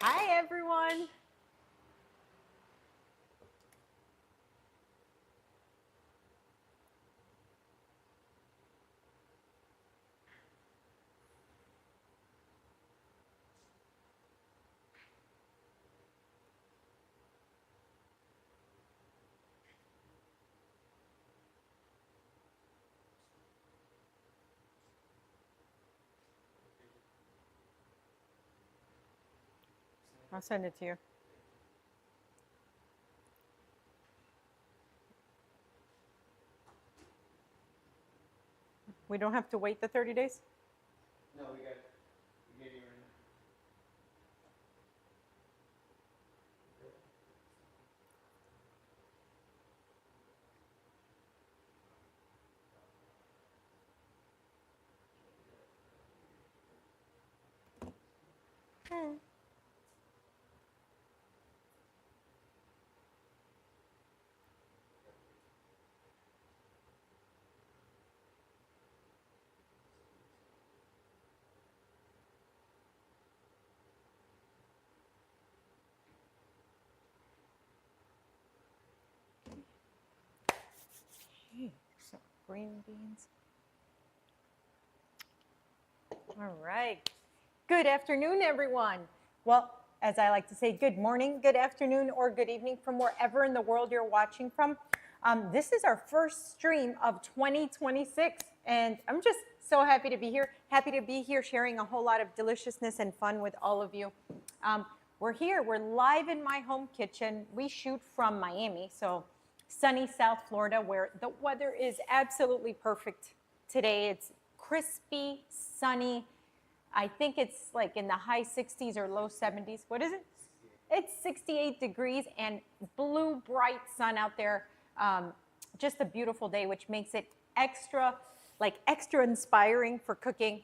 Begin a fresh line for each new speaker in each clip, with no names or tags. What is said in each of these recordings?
Hi, everyone. I'll send it to you. We don't have to wait the 30 days?
No, we gave you right
Okay, so green beans. All right. Good afternoon, everyone. Well, as I like to say, good morning, good afternoon, or good evening from wherever in the world you're watching from. This is our first stream of 2026, and I'm just so happy to be here. Happy to be here sharing a whole lot of deliciousness and fun with all of you. We're here. We're live in my home kitchen. We shoot from Miami, so sunny South Florida, where the weather is absolutely perfect today. It's crispy, sunny. I think it's like in the high 60s or low 70s. What is it? It's 68 degrees and blue, bright sun out there. Just a beautiful day, which makes it extra inspiring for cooking.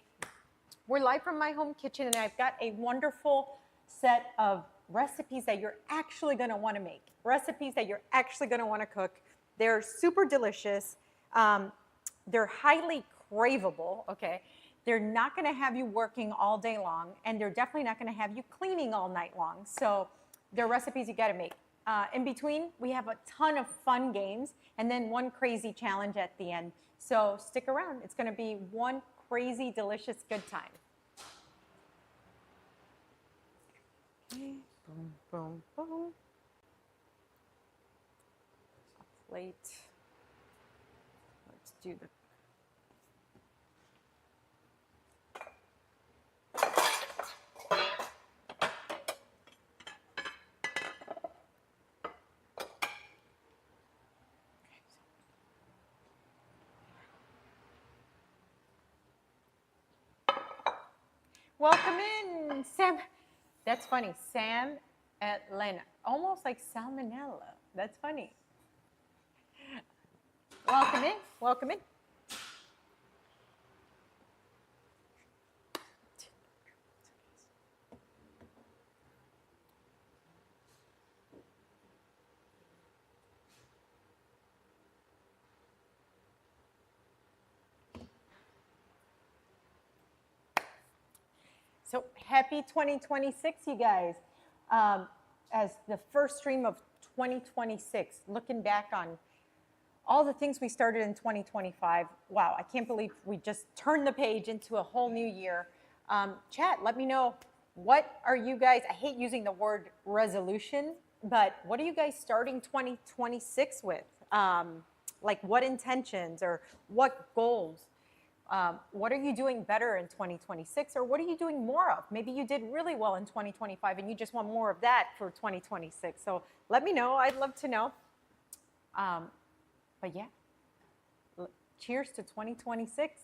We're live from my home kitchen, and I've got a wonderful set of recipes that you're actually going to want to make, recipes that you're actually going to want to cook. They're super delicious. They're highly craveable, okay? They're not going to have you working all day long, and they're definitely not going to have you cleaning all night long. So they're recipes you got to make. In between, we have a ton of fun games, and then one crazy challenge at the end. So stick around. It's going to be one crazy, delicious, good time. Okay. Boom, boom, boom. A plate. Let's do the welcome in, Sam. That's funny. Sam Atlanta. Almost like salmonella. That's funny. Welcome in. Welcome in. So happy 2026, you guys. As the first stream of 2026, looking back on all the things we started in 2025. Wow, I can't believe we just turned the page into a whole new year. Chat, let me know, what are you guys, I hate using the word resolution, but what are you guys starting 2026 with? Like what intentions or what goals? What are you doing better in 2026, or what are you doing more of? Maybe you did really well in 2025 and you just want more of that for 2026. So let me know. I'd love to know. But yeah, cheers to 2026.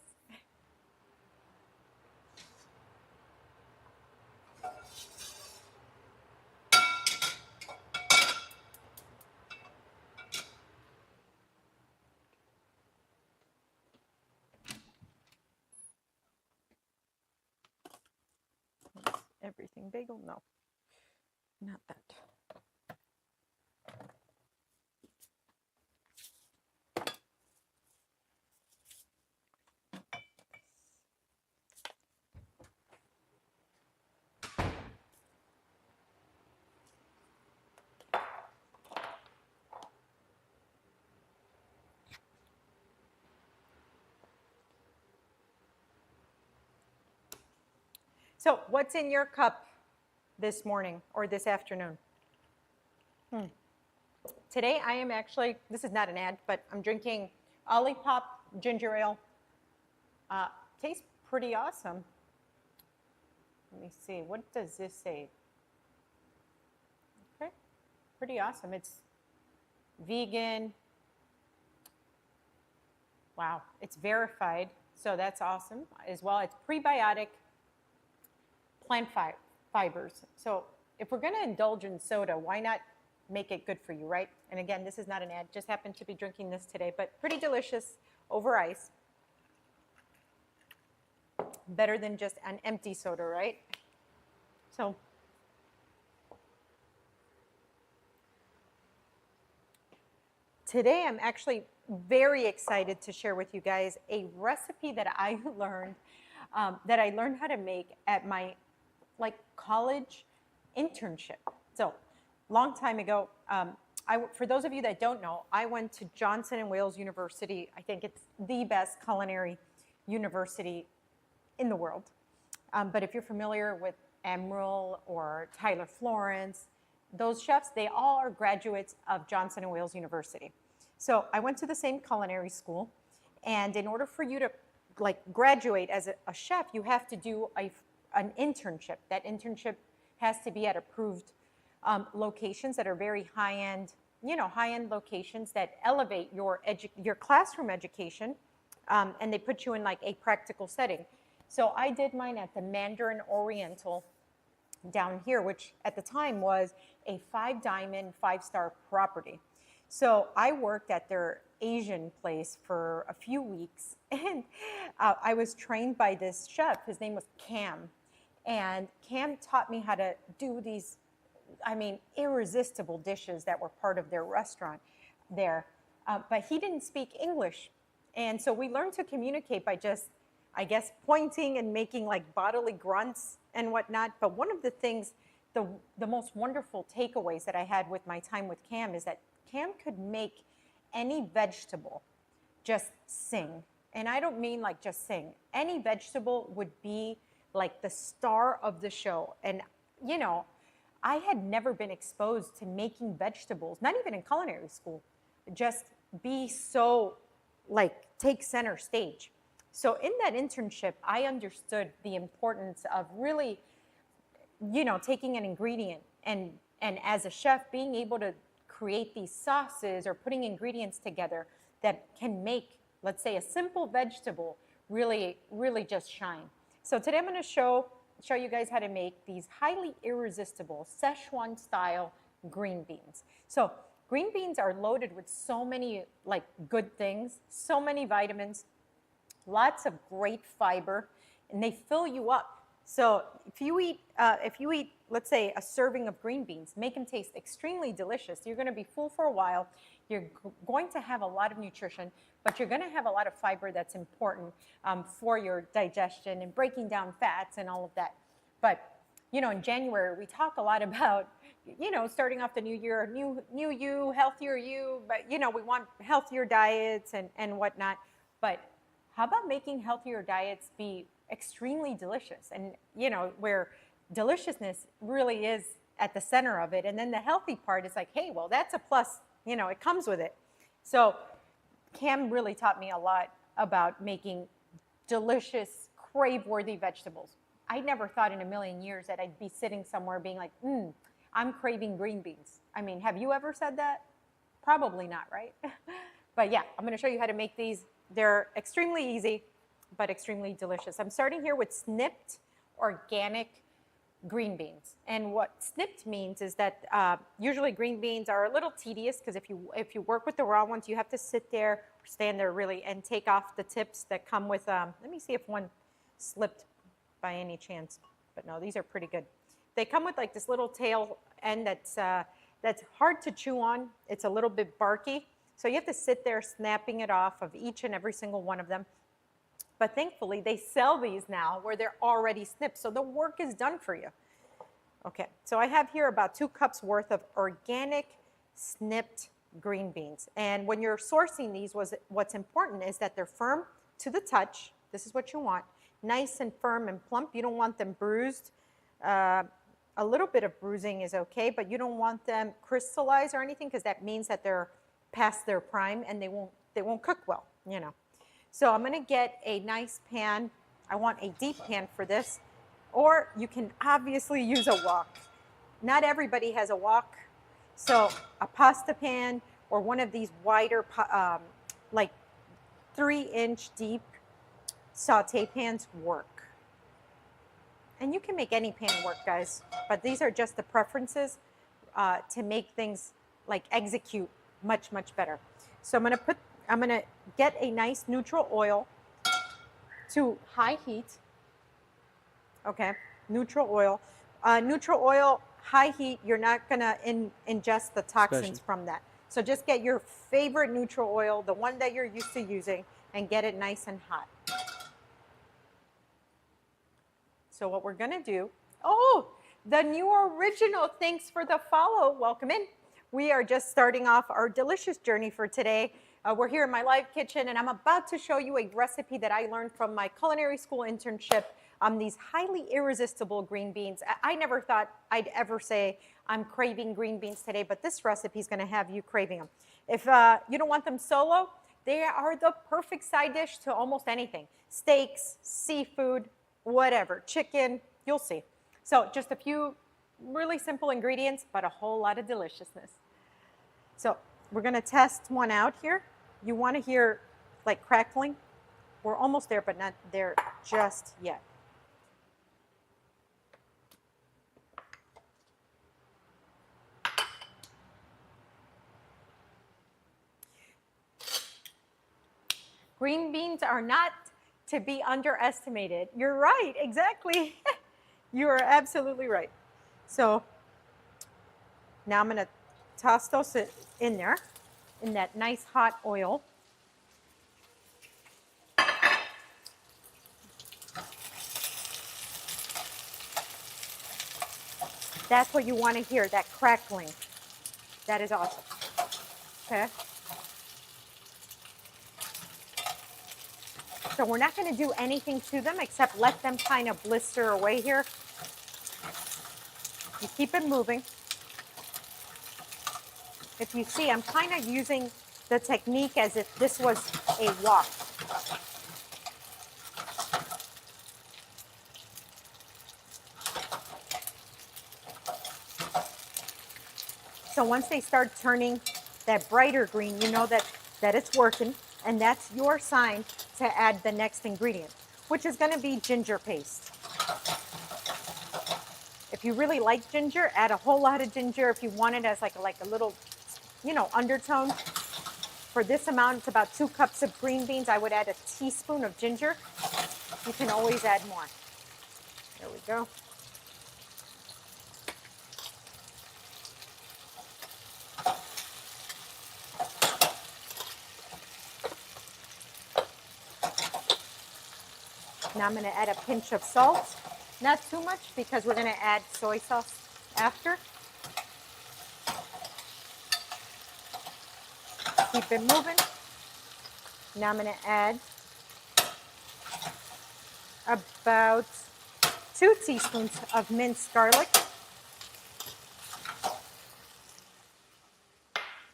Everything bagel? No, not that. So what's in your cup this morning or this afternoon? Today I am actually, this is not an ad, but I'm drinking Olipop ginger ale. Tastes pretty awesome. Let me see, what does this say? Okay, pretty awesome. It's vegan. Wow, it's verified, so that's awesome as well. It's prebiotic, plant fibers. So if we're gonna indulge in soda, why not make it good for you, right? And again, this is not an ad, just happened to be drinking this today, but pretty delicious over ice. Better than just an empty soda, right? So today I'm actually very excited to share with you guys a recipe that I learned how to make at my college internship. So long time ago, for those of you that don't know, I went to Johnson & Wales University. I think it's the best culinary university in the world. But if you're familiar with Emeril or Tyler Florence, those chefs, they all are graduates of Johnson & Wales University. So I went to the same culinary school, and in order for you to graduate as a chef, you have to do an internship. That internship has to be at approved locations that are very high-end, high-end locations that elevate your classroom education, and they put you in a practical setting. So I did mine at the Mandarin Oriental down here, which at the time was a 5-diamond, 5-star property. So I worked at their Asian place for a few weeks, and I was trained by this chef. His name was Cam, and Cam taught me how to do these, irresistible dishes that were part of their restaurant there. But he didn't speak English, and so we learned to communicate by just, I guess, pointing and making bodily grunts and whatnot. But one of the things, the most wonderful takeaways that I had with my time with Cam is that Cam could make any vegetable just sing. And I don't mean just sing. Any vegetable would be the star of the show. And, I had never been exposed to making vegetables, not even in culinary school, just be so, take center stage. So in that internship, I understood the importance of really, taking an ingredient and as a chef, being able to create these sauces or putting ingredients together that can make, let's say, a simple vegetable really, really just shine. So today I'm going to show you guys how to make these highly irresistible Szechuan style green beans. So green beans are loaded with so many good things, so many vitamins, lots of great fiber, and they fill you up. So if you eat, let's say, a serving of green beans, make them taste extremely delicious. You're going to be full for a while. You're going to have a lot of nutrition, but you're going to have a lot of fiber that's important for your digestion and breaking down fats and all of that. But, in January, we talk a lot about, starting off the new year, new you, healthier you, but, we want healthier diets and whatnot. But how about making healthier diets be extremely delicious, and where deliciousness really is at the center of it, and then the healthy part is hey, well, that's a plus, it comes with it. So Cam really taught me a lot about making delicious, crave-worthy vegetables. I never thought in a million years that I'd be sitting somewhere being I'm craving green beans. Have you ever said that? Probably not, right? But yeah, I'm going to show you how to make these. They're extremely easy, but extremely delicious. I'm starting here with snipped organic green beans. And what snipped means is that usually green beans are a little tedious, because if you work with the raw ones, you have to sit there or stand there really and take off the tips that come with, let me see if one slipped by any chance, but no, these are pretty good. They come with this little tail end that's hard to chew on. It's a little bit barky. So you have to sit there snapping it off of each and every single one of them. But thankfully, they sell these now where they're already snipped, so the work is done for you. Okay, so I have here about 2 cups worth of organic snipped green beans. And when you're sourcing these, what's important is that they're firm to the touch. This is what you want. nice and firm and plump. You don't want them bruised. A little bit of bruising is okay, but you don't want them crystallized or anything because that means that they're past their prime and they won't cook well, you know. So I'm gonna get a nice pan. I want a deep pan for this, or you can obviously use a wok. Not everybody has a wok, so a pasta pan or one of these wider, like 3-inch deep saute pans work. And you can make any pan work, guys, but these are just the preferences to make things like execute much, much better. So I'm gonna get a nice neutral oil to high heat. Okay, neutral oil. Neutral oil, high heat, you're not gonna ingest the toxins from that. So just get your favorite neutral oil, the one that you're used to using, and get it nice and hot. So what we're gonna do, oh, the new original, thanks for the follow, welcome in. We are just starting off our delicious journey for today. We're here in my live kitchen and I'm about to show you a recipe that I learned from my culinary school internship on these highly irresistible green beans. I never thought I'd ever say I'm craving green beans today, but this recipe is gonna have you craving them. If you don't want them solo, they are the perfect side dish to almost anything. Steaks, seafood, whatever, chicken, you'll see. So just a few really simple ingredients, but a whole lot of deliciousness. So we're gonna test one out here. You wanna hear like crackling? We're almost there, but not there just yet. Green beans are not to be underestimated. You're right, exactly. You are absolutely right. So now I'm gonna toss those in there, in that nice hot oil. That's what you want to hear, that crackling. That is awesome. Okay. So we're not going to do anything to them except let them kind of blister away here. You keep it moving. If you see, I'm kind of using the technique as if this was a wok. So once they start turning that brighter green, you know that it's working, and that's your sign to add the next ingredient, which is going to be ginger paste. If you really like ginger, add a whole lot of ginger. If you want it as like a little, you know, undertone. For this amount, it's about 2 cups of green beans. I would add a teaspoon of ginger. You can always add more. There we go. Now I'm going to add a pinch of salt. Not too much because we're going to add soy sauce after. Keep it moving. Now I'm going to add about 2 teaspoons of minced garlic.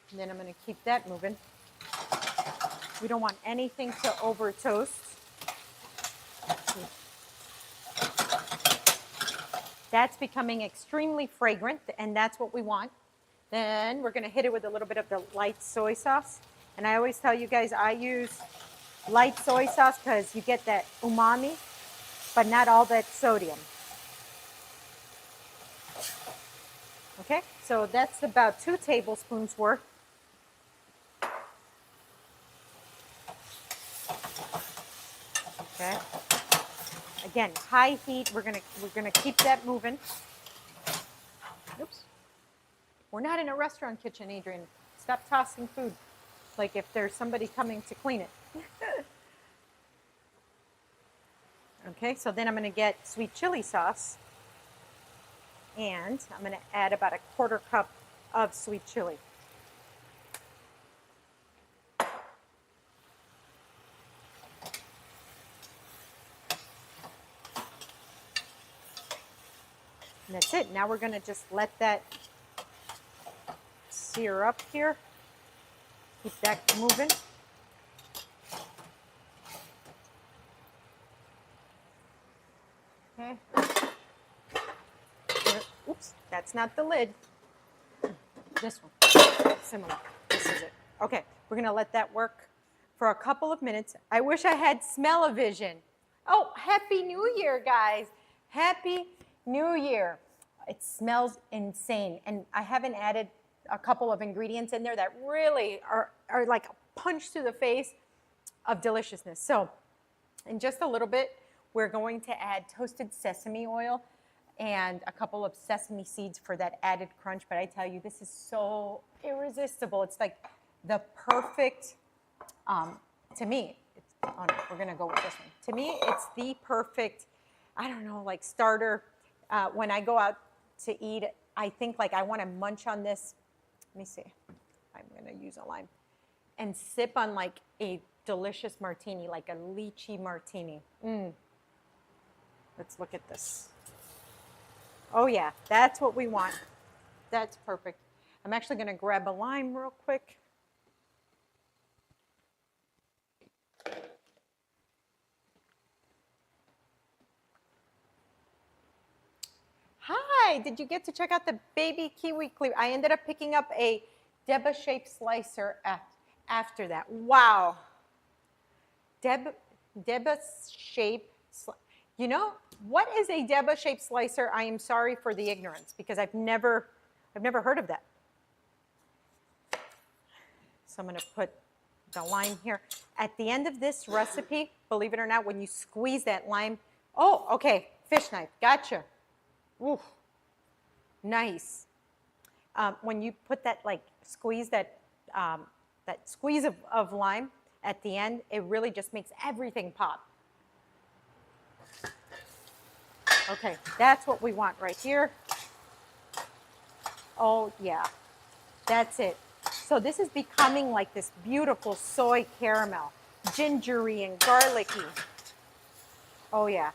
And then I'm going to keep that moving. We don't want anything to over toast. That's becoming extremely fragrant, and that's what we want. Then we're going to hit it with a little bit of the light soy sauce. And I always tell you guys, I use light soy sauce because you get that umami, but not all that sodium. Okay, so that's about 2 tablespoons worth. Okay. Again, high heat. We're gonna keep that moving. Oops. We're not in a restaurant kitchen, Adrian. Stop tossing food, like if there's somebody coming to clean it. Okay, so then I'm gonna get sweet chili sauce, and I'm gonna add about a 1/4 cup of sweet chili. And that's it. Now we're going to just let that sear up here. Keep that moving. Okay. Here. Oops, that's not the lid. This one, similar. This is it. Okay, we're gonna let that work for a couple of minutes. I wish I had smell-o-vision. Oh, Happy New Year, guys. Happy New Year. It smells insane. And I haven't added a couple of ingredients in there that really are like a punch to the face of deliciousness. So in just a little bit, we're going to add toasted sesame oil and a couple of sesame seeds for that added crunch. But I tell you, this is so irresistible. It's like the perfect, to me, oh no, we're gonna go with this one. To me, it's the perfect, I don't know, like starter. When I go out to eat, I think like I wanna munch on this. Let me see, I'm gonna use a lime. And sip on like a delicious martini, like a lychee martini. Let's look at this. Oh yeah, that's what we want. That's perfect. I'm actually gonna grab a lime real quick. Hi, did you get to check out the baby kiwi cleaver? I ended up picking up a Deba-shaped slicer after that. Wow. Deba-shaped, you know, what is a Deba-shaped slicer? I am sorry for the ignorance because I've never heard of that. So I'm gonna put the lime here. At the end of this recipe, believe it or not, when you squeeze that lime, oh, okay, fish knife, gotcha. Ooh, nice. When you put that, like, squeeze that, that squeeze of lime at the end, it really just makes everything pop. Okay, that's what we want right here. Oh, yeah, that's it. So this is becoming like this beautiful soy caramel, gingery and garlicky. Oh, yeah.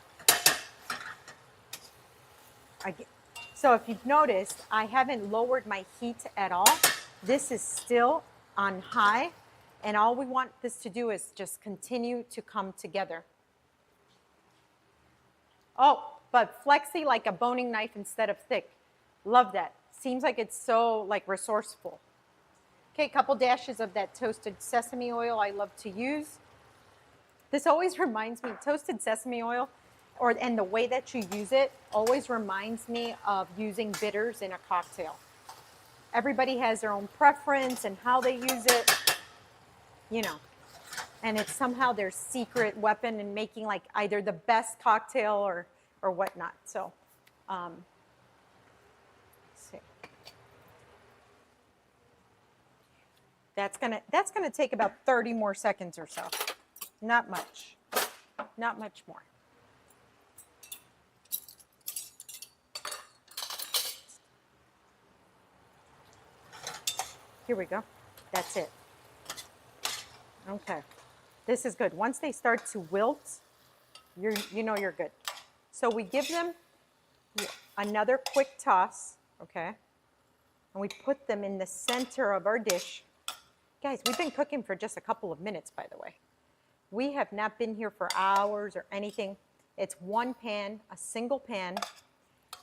So if you've noticed, I haven't lowered my heat at all. This is still on high, and all we want this to do is just continue to come together. Oh, but flexy like a boning knife instead of thick. Love that. Seems like it's so like resourceful. Okay, a couple dashes of that toasted sesame oil I love to use. This always reminds me, toasted sesame oil, and the way that you use it always reminds me of using bitters in a cocktail. Everybody has their own preference and how they use it, you know, and it's somehow their secret weapon in making like either the best cocktail or whatnot. So, let's see. That's gonna take about 30 more seconds or so. Not much more. Here we go. That's it. Okay. This is good. Once they start to wilt, you know you're good. So we give them another quick toss, okay? And we put them in the center of our dish. Guys, we've been cooking for just a couple of minutes, by the way. We have not been here for hours or anything. It's one pan, a single pan.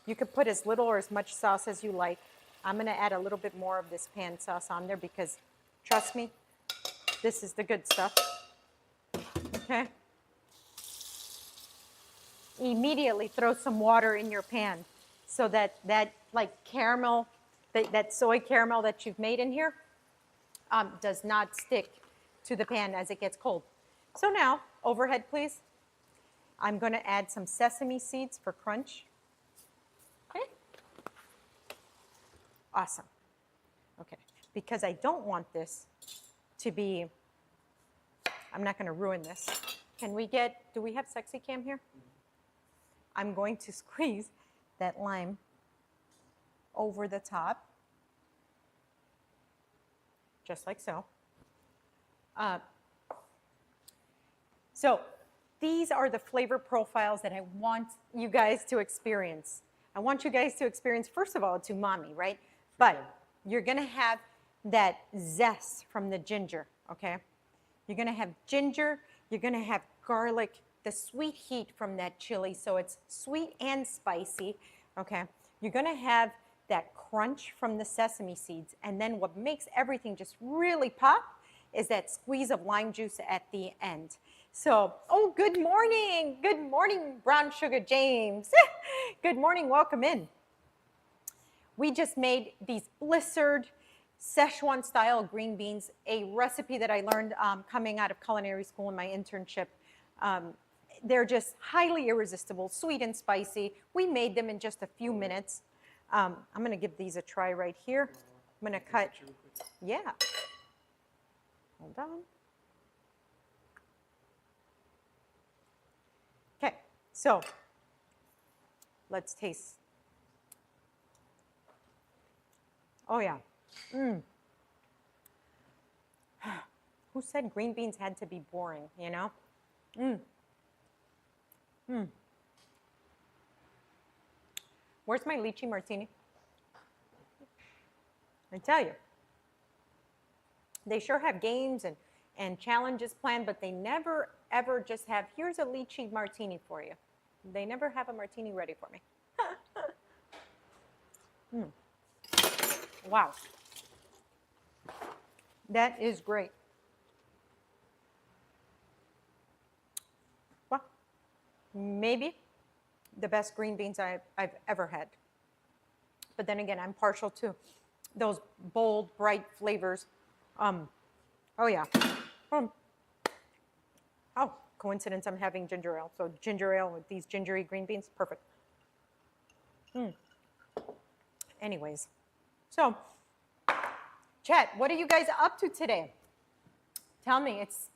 You could put as little or as much sauce as you like. I'm gonna add a little bit more of this pan sauce on there because, trust me, this is the good stuff, okay? Immediately throw some water in your pan so that like caramel, that soy caramel that you've made in here does not stick to the pan as it gets cold. So now, overhead please. I'm gonna add some sesame seeds for crunch. Okay. Awesome. Okay, because I don't want this to be, I'm not gonna ruin this. Can we get, do we have Sexy Cam here? I'm going to squeeze that lime over the top, just like so. So these are the flavor profiles that I want you guys to experience. I want you guys to experience, first of all, it's umami, right? But you're going to have that zest from the ginger, okay? You're going to have ginger. You're going to have garlic, the sweet heat from that chili. So it's sweet and spicy, okay? You're going to have that crunch from the sesame seeds. And then what makes everything just really pop is that squeeze of lime juice at the end. So, oh, good morning. Good morning, Brown Sugar James. Good morning. Welcome in. We just made these blizzard Szechuan style green beans, a recipe that I learned coming out of culinary school in my internship. They're just highly irresistible, sweet and spicy. We made them in just a few minutes. I'm going to give these a try right here. I'm going to cut. Yeah. Hold on. Okay, so let's taste. Oh, yeah. Who said green beans had to be boring, you know? Where's my lychee martini? I tell you, they sure have games and challenges planned, but they never, ever just have, here's a lychee martini for you. They never have a martini ready for me. Wow. That is great. Well, maybe the best green beans I've ever had. But then again, I'm partial to those bold, bright flavors. Oh, yeah. Oh, coincidence, I'm having ginger ale. So ginger ale with these gingery green beans, perfect. Anyways, so chat, what are you guys up to today? Tell me, it's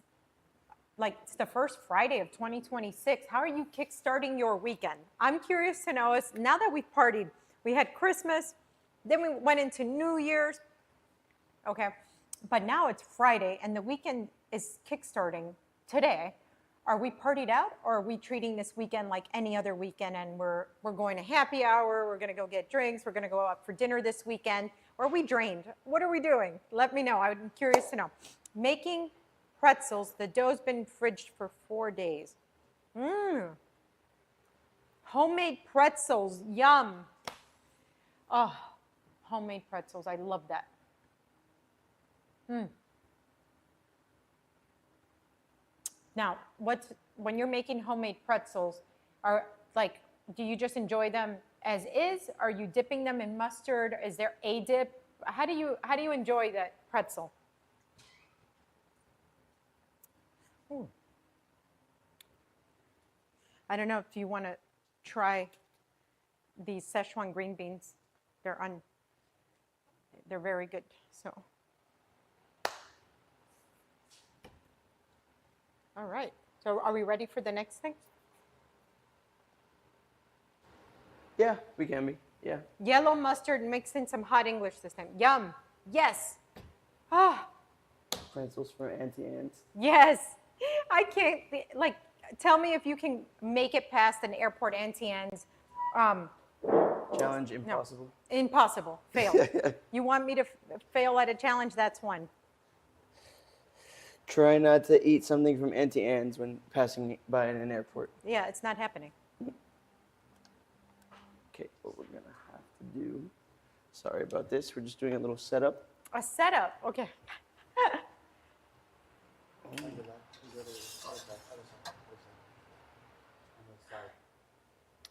the first Friday of 2026. How are you kickstarting your weekend? I'm curious to know, is now that we've partied, we had Christmas, then we went into New Year's, okay? But now it's Friday and the weekend is kickstarting today. Are we partied out, or are we treating this weekend like any other weekend and we're going to happy hour, we're gonna go get drinks, we're gonna go out for dinner this weekend, or are we drained? What are we doing? Let me know, I'm curious to know. Making pretzels, the dough's been fridged for 4 days. Homemade pretzels, yum. Oh, homemade pretzels, I love that. Now, when you're making homemade pretzels, do you just enjoy them as is? Are you dipping them in mustard? Is there a dip? How do you enjoy that pretzel? Ooh. I don't know if you want to try these Szechuan green beans. They're very good. So. All right. So are we ready for the next thing?
Yeah, we can be. Yeah.
Yellow mustard mixed in some hot English this time. Yum. Yes. Ah.
Pretzels for Auntie Anne's.
Yes. I can't, tell me if you can make it past an airport Auntie Anne's.
Challenge impossible.
No. Impossible. Fail. You want me to fail at a challenge? That's one.
Try not to eat something from Auntie Anne's when passing by in an airport.
Yeah, it's not happening.
Okay, what we're gonna have to do. Sorry about this. We're just doing a little setup.
A setup. Okay.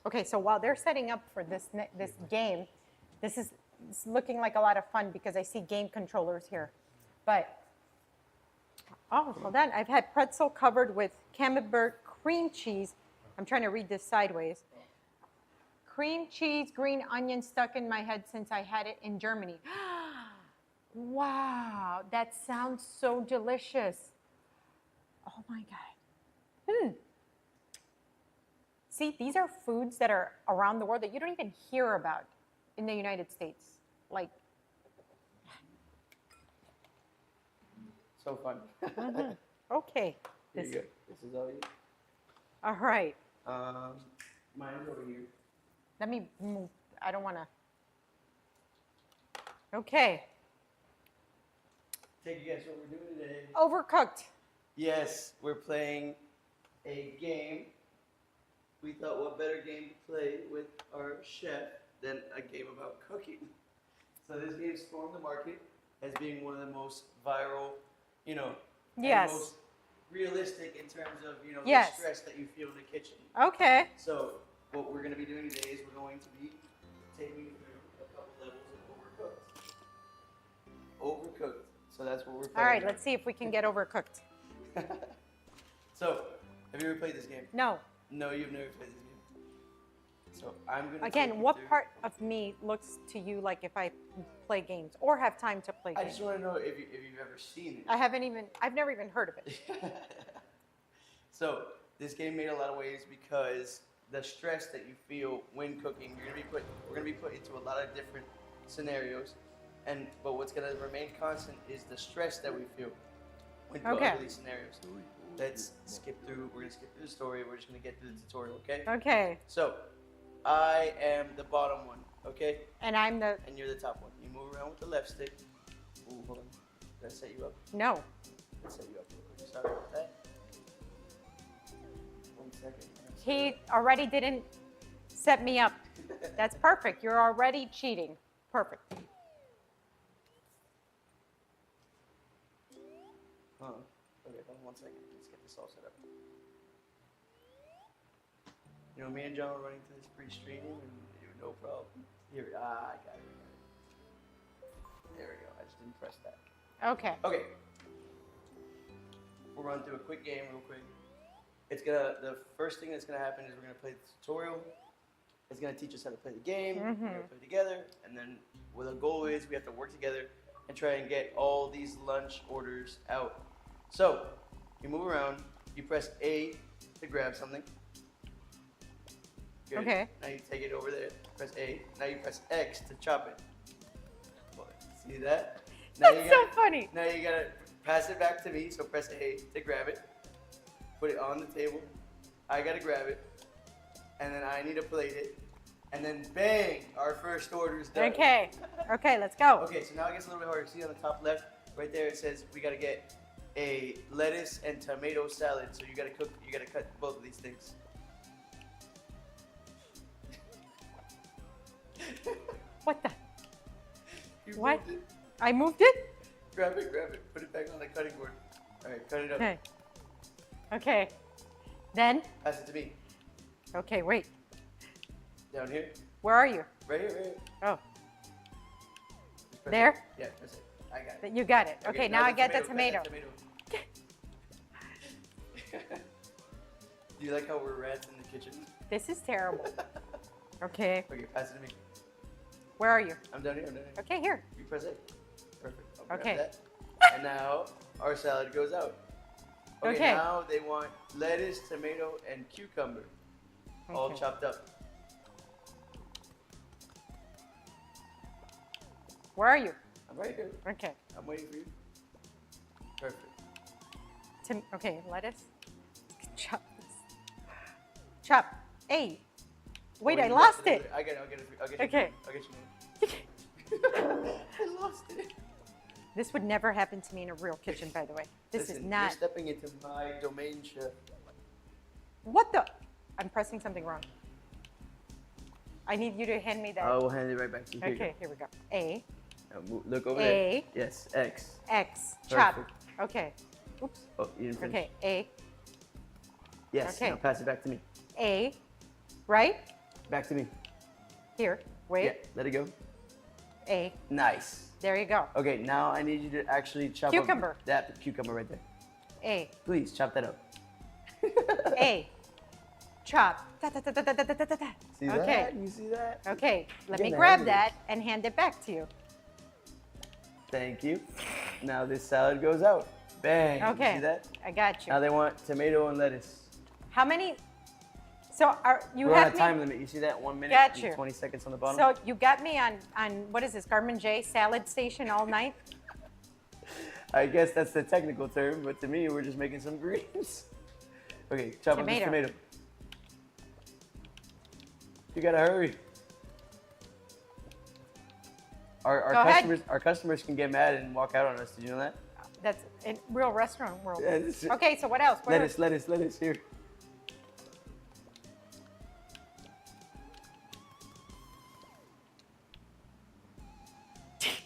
Okay, so while they're setting up for this game, it's looking like a lot of fun because I see game controllers here. But oh, hold on. I've had pretzel covered with camembert cream cheese. I'm trying to read this sideways. Cream cheese, green onion stuck in my head since I had it in Germany. Wow, that sounds so delicious. Oh my God. See, these are foods that are around the world that you don't even hear about in the United States. Like,
So fun.
okay.
Here you go. This is all you.
All right.
Mine's over here.
Let me move I don't want to. Okay.
Take you guys what we're doing today.
Overcooked.
Yes, we're playing a game. We thought what better game to play with our chef than a game about cooking. So this game stormed the market as being one of the most viral, you know,
Yes.
and most realistic in terms of, you know,
Yes.
the stress that you feel in the kitchen.
Okay.
So what we're going to be doing today is we're going to be taking you through a couple levels of overcooked. Overcooked. So that's what we're playing.
All right,
now.
let's see if we can get overcooked.
So, have you ever played this game?
No.
No, you've never played this game. So I'm gonna. take
Again,
you
what
through-
part of me looks to you like if I play games or have time to play
I
games?
just want to know if you've ever seen
I've never even heard of it.
it. So this game made a lot of waves because the stress that you feel when cooking, we're gonna be put into a lot of different scenarios, but what's gonna remain constant is the stress that we feel when put
Okay.
under these scenarios. Let's skip through. We're gonna skip through the story. We're just gonna get through the tutorial, okay?
Okay.
So, I am the bottom one, okay?
And I'm the
And you're the top one. You move around with the left stick. Ooh, hold on. Did I set you up?
no.
Let's set you up real quick. Sorry about that. 1 second.
He already didn't set me up. That's perfect. You're already cheating. Perfect.
Huh. Okay, hold on 1 second. Let's get this all set up. You know, me and John were running through this pre-streaming and no problem. Here, I got it. There we go. I just didn't press that.
Okay.
Okay. We'll run through a quick game real quick. The first thing that's gonna happen is we're gonna play the tutorial. It's gonna teach us how to play the game. We're gonna play together, and then what the goal is, we have to work together and try and get all these lunch orders out. So, you move around, you press A to grab something. Good.
Okay.
Now you take it over there, press A. Now you press X to chop it. See that? Now
That's so funny.
Now you gotta pass it back to me, so press A to grab it. Put it on the table. I gotta grab it. And then I need to plate it. And then bang, our first order is done.
Okay. Okay, let's go.
Okay, so now it gets a little bit harder. See on the top left, right there it says we gotta get a lettuce and tomato salad. So you gotta cut both of these things.
What the?
You
What?
moved it.
I moved it?
Grab it. Put it back on the cutting board. Alright, cut it up.
Okay. Okay. Then?
Pass it to me.
Okay, wait.
Down here.
Where are you?
Right here.
Oh,
Just press
there?
it. Yeah, press it. I got it.
You got it. Okay, now I get the
cut
tomato.
that Do you like how we're rats in the kitchen?
This is terrible. Okay.
Okay, pass it to me.
Where are you?
I'm down here.
Okay, here.
You press it. Perfect. I'll grab
Okay.
that. And now our salad goes out. Okay,
Okay.
now they want lettuce, tomato, and cucumber. All
Okay.
chopped up.
Where are you?
I'm right here.
Okay.
I'm waiting for you. Perfect.
Okay, lettuce. Chop this. Chop. Hey. Wait,
Oh,
I
you
lost
left
it.
I'll get you.
Okay.
I'll get you. I lost it.
This would never happen to me in a real kitchen, by the way. This
Listen,
is
You're
not.
stepping into my domain, chef.
What the? I'm pressing something wrong. I need you to hand me that.
I will hand it right back to you. Here you
Okay, here we go. A,
go. Now, look over
A.
there. Yes, X.
X, chop.
Perfect.
Okay. Oops.
Oh, you didn't finish.
Okay, A,
Yes.
Okay.
Now pass it back to me.
A, right?
Back to me.
Here. Wait.
Yeah. Let it go.
A.
Nice.
There you go.
Okay. Now I need you to actually chop
Cucumber.
up that cucumber right there.
A.
Please chop that up.
A. Chop. Da, da, da, da, da, da, da, da, da.
See
Okay.
that? You see that?
Okay. Let me
Getting
grab
ahead of
that and hand it back to you.
Thank you. Now this salad goes out. Bang.
Okay.
You see that?
I got you.
Now they want tomato and lettuce.
How many? So are you
We're on a
have
time
me?
limit. You see that? 1 minute
Got
and
you.
20 seconds on the bottom?
So you got me on what is this? Garmin J salad station all night?
I guess that's the technical term, but to me, we're just making some greens. Okay, chop up this
Tomato.
tomato. You gotta hurry. Our
Go ahead.
customers can get mad and walk out on us. Did you know that?
That's in real restaurant world.
Yeah, this is-
Okay, so what else? What else?
Lettuce here.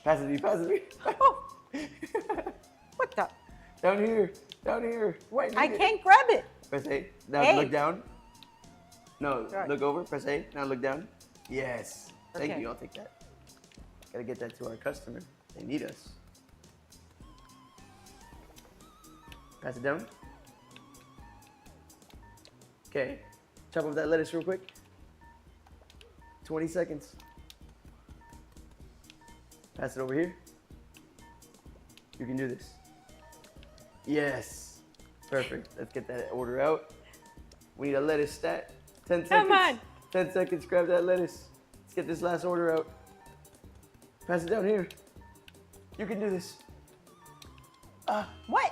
Pass it to me.
Oh, what the?
Down here. Wait,
I can't grab it.
Press A. Now
A.
look down. No,
Right.
look over. Press A. Now look down. Yes. Thank
Okay.
you. I'll take that. Gotta get that to our customer. They need us. Pass it down. Okay. Chop up that lettuce real quick. 20 seconds. Pass it over here. You can do this. Yes. Perfect. Let's get that order out. We need a lettuce stat. 10 seconds.
Come on.
10 seconds. Grab that lettuce. Let's get this last order out. Pass it down here. You can do this.
What?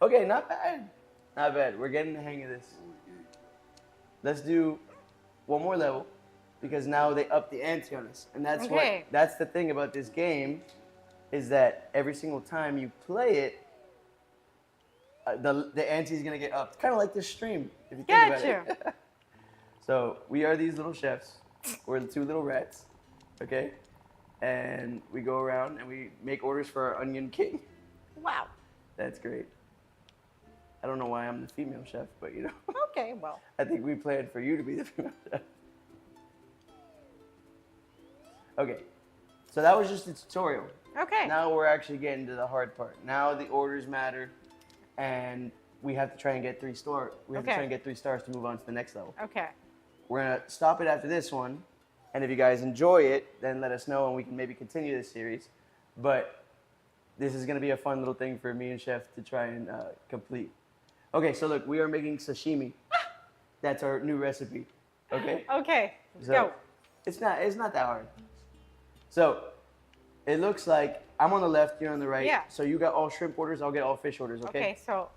Okay, not bad. Not bad. We're getting the hang of this. Let's do one more level because now they up the ante on us. And
Okay.
that's the thing about this game is that every single time you play it, the ante is going to get upped. Kind of like this stream, if you think about it. So we are these little chefs. We're the two little rats, okay? And we go around and we make orders for our Onion King.
Wow.
That's great. I don't know why I'm the female chef, but you know,
Okay, well.
I think we planned for you to be the female chef. Okay, so that was just the tutorial.
Okay.
Now we're actually getting to the hard part. Now the orders matter, and we have to try and get 3 stars. We have to
Okay.
try and get 3 stars to move on to the next level.
Okay.
We're gonna stop it after this one, and if you guys enjoy it, then let us know and we can maybe continue this series. But this is gonna be a fun little thing for me and Chef to try and complete. Okay, so look, we are making sashimi. That's our new recipe. Okay.
Okay. Let's
So
go.
it's not that hard. So it looks like I'm on the left, you're on the right.
Yeah.
So you got all shrimp orders, I'll get all fish orders. Okay.
Okay, so,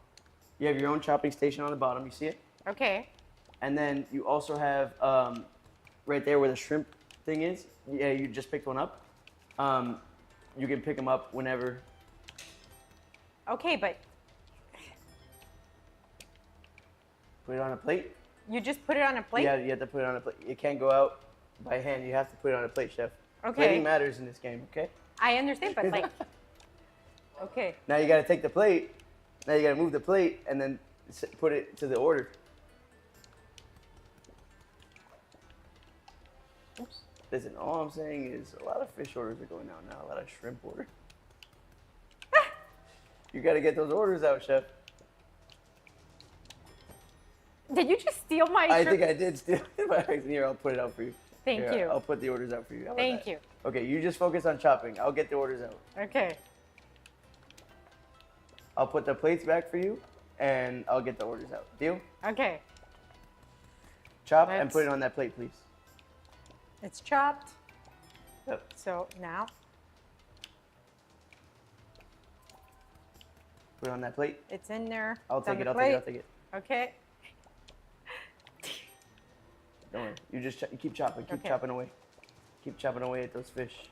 You have your own chopping station on the bottom. You see it?
okay.
And then you also have right there where the shrimp thing is. Yeah, you just picked one up. You can pick them up whenever.
Okay, but
Put it on a plate.
you just put it on a plate?
Yeah, you have to put it on a plate. It can't go out by hand. You have to put it on a plate, Chef.
Okay.
Plating matters in this game, okay?
I understand, but like, okay.
Now you got to take the plate. Now you got to move the plate and then put it to the order.
Oops.
Listen, all I'm saying is a lot of fish orders are going out now. A lot of shrimp orders. You got to get those orders out, Chef.
Did you just steal my
I
shrimp?
think I did steal it by accident. Here, I'll put it out for you.
Thank
Here,
you.
I'll put the orders out for you. How about
Thank
that?
you.
Okay, you just focus on chopping. I'll get the orders out.
Okay.
I'll put the plates back for you, and I'll get the orders out. Deal?
Okay.
Chop and
Let's-
put it on that plate, please.
It's chopped.
Yep.
So now,
Put it on that plate.
it's in there.
I'll
It's on
take it.
the
I'll
plate.
take it. I'll take it.
Okay.
Don't worry. You just you keep chopping. Keep
Okay.
chopping away. Keep chopping away at those fish.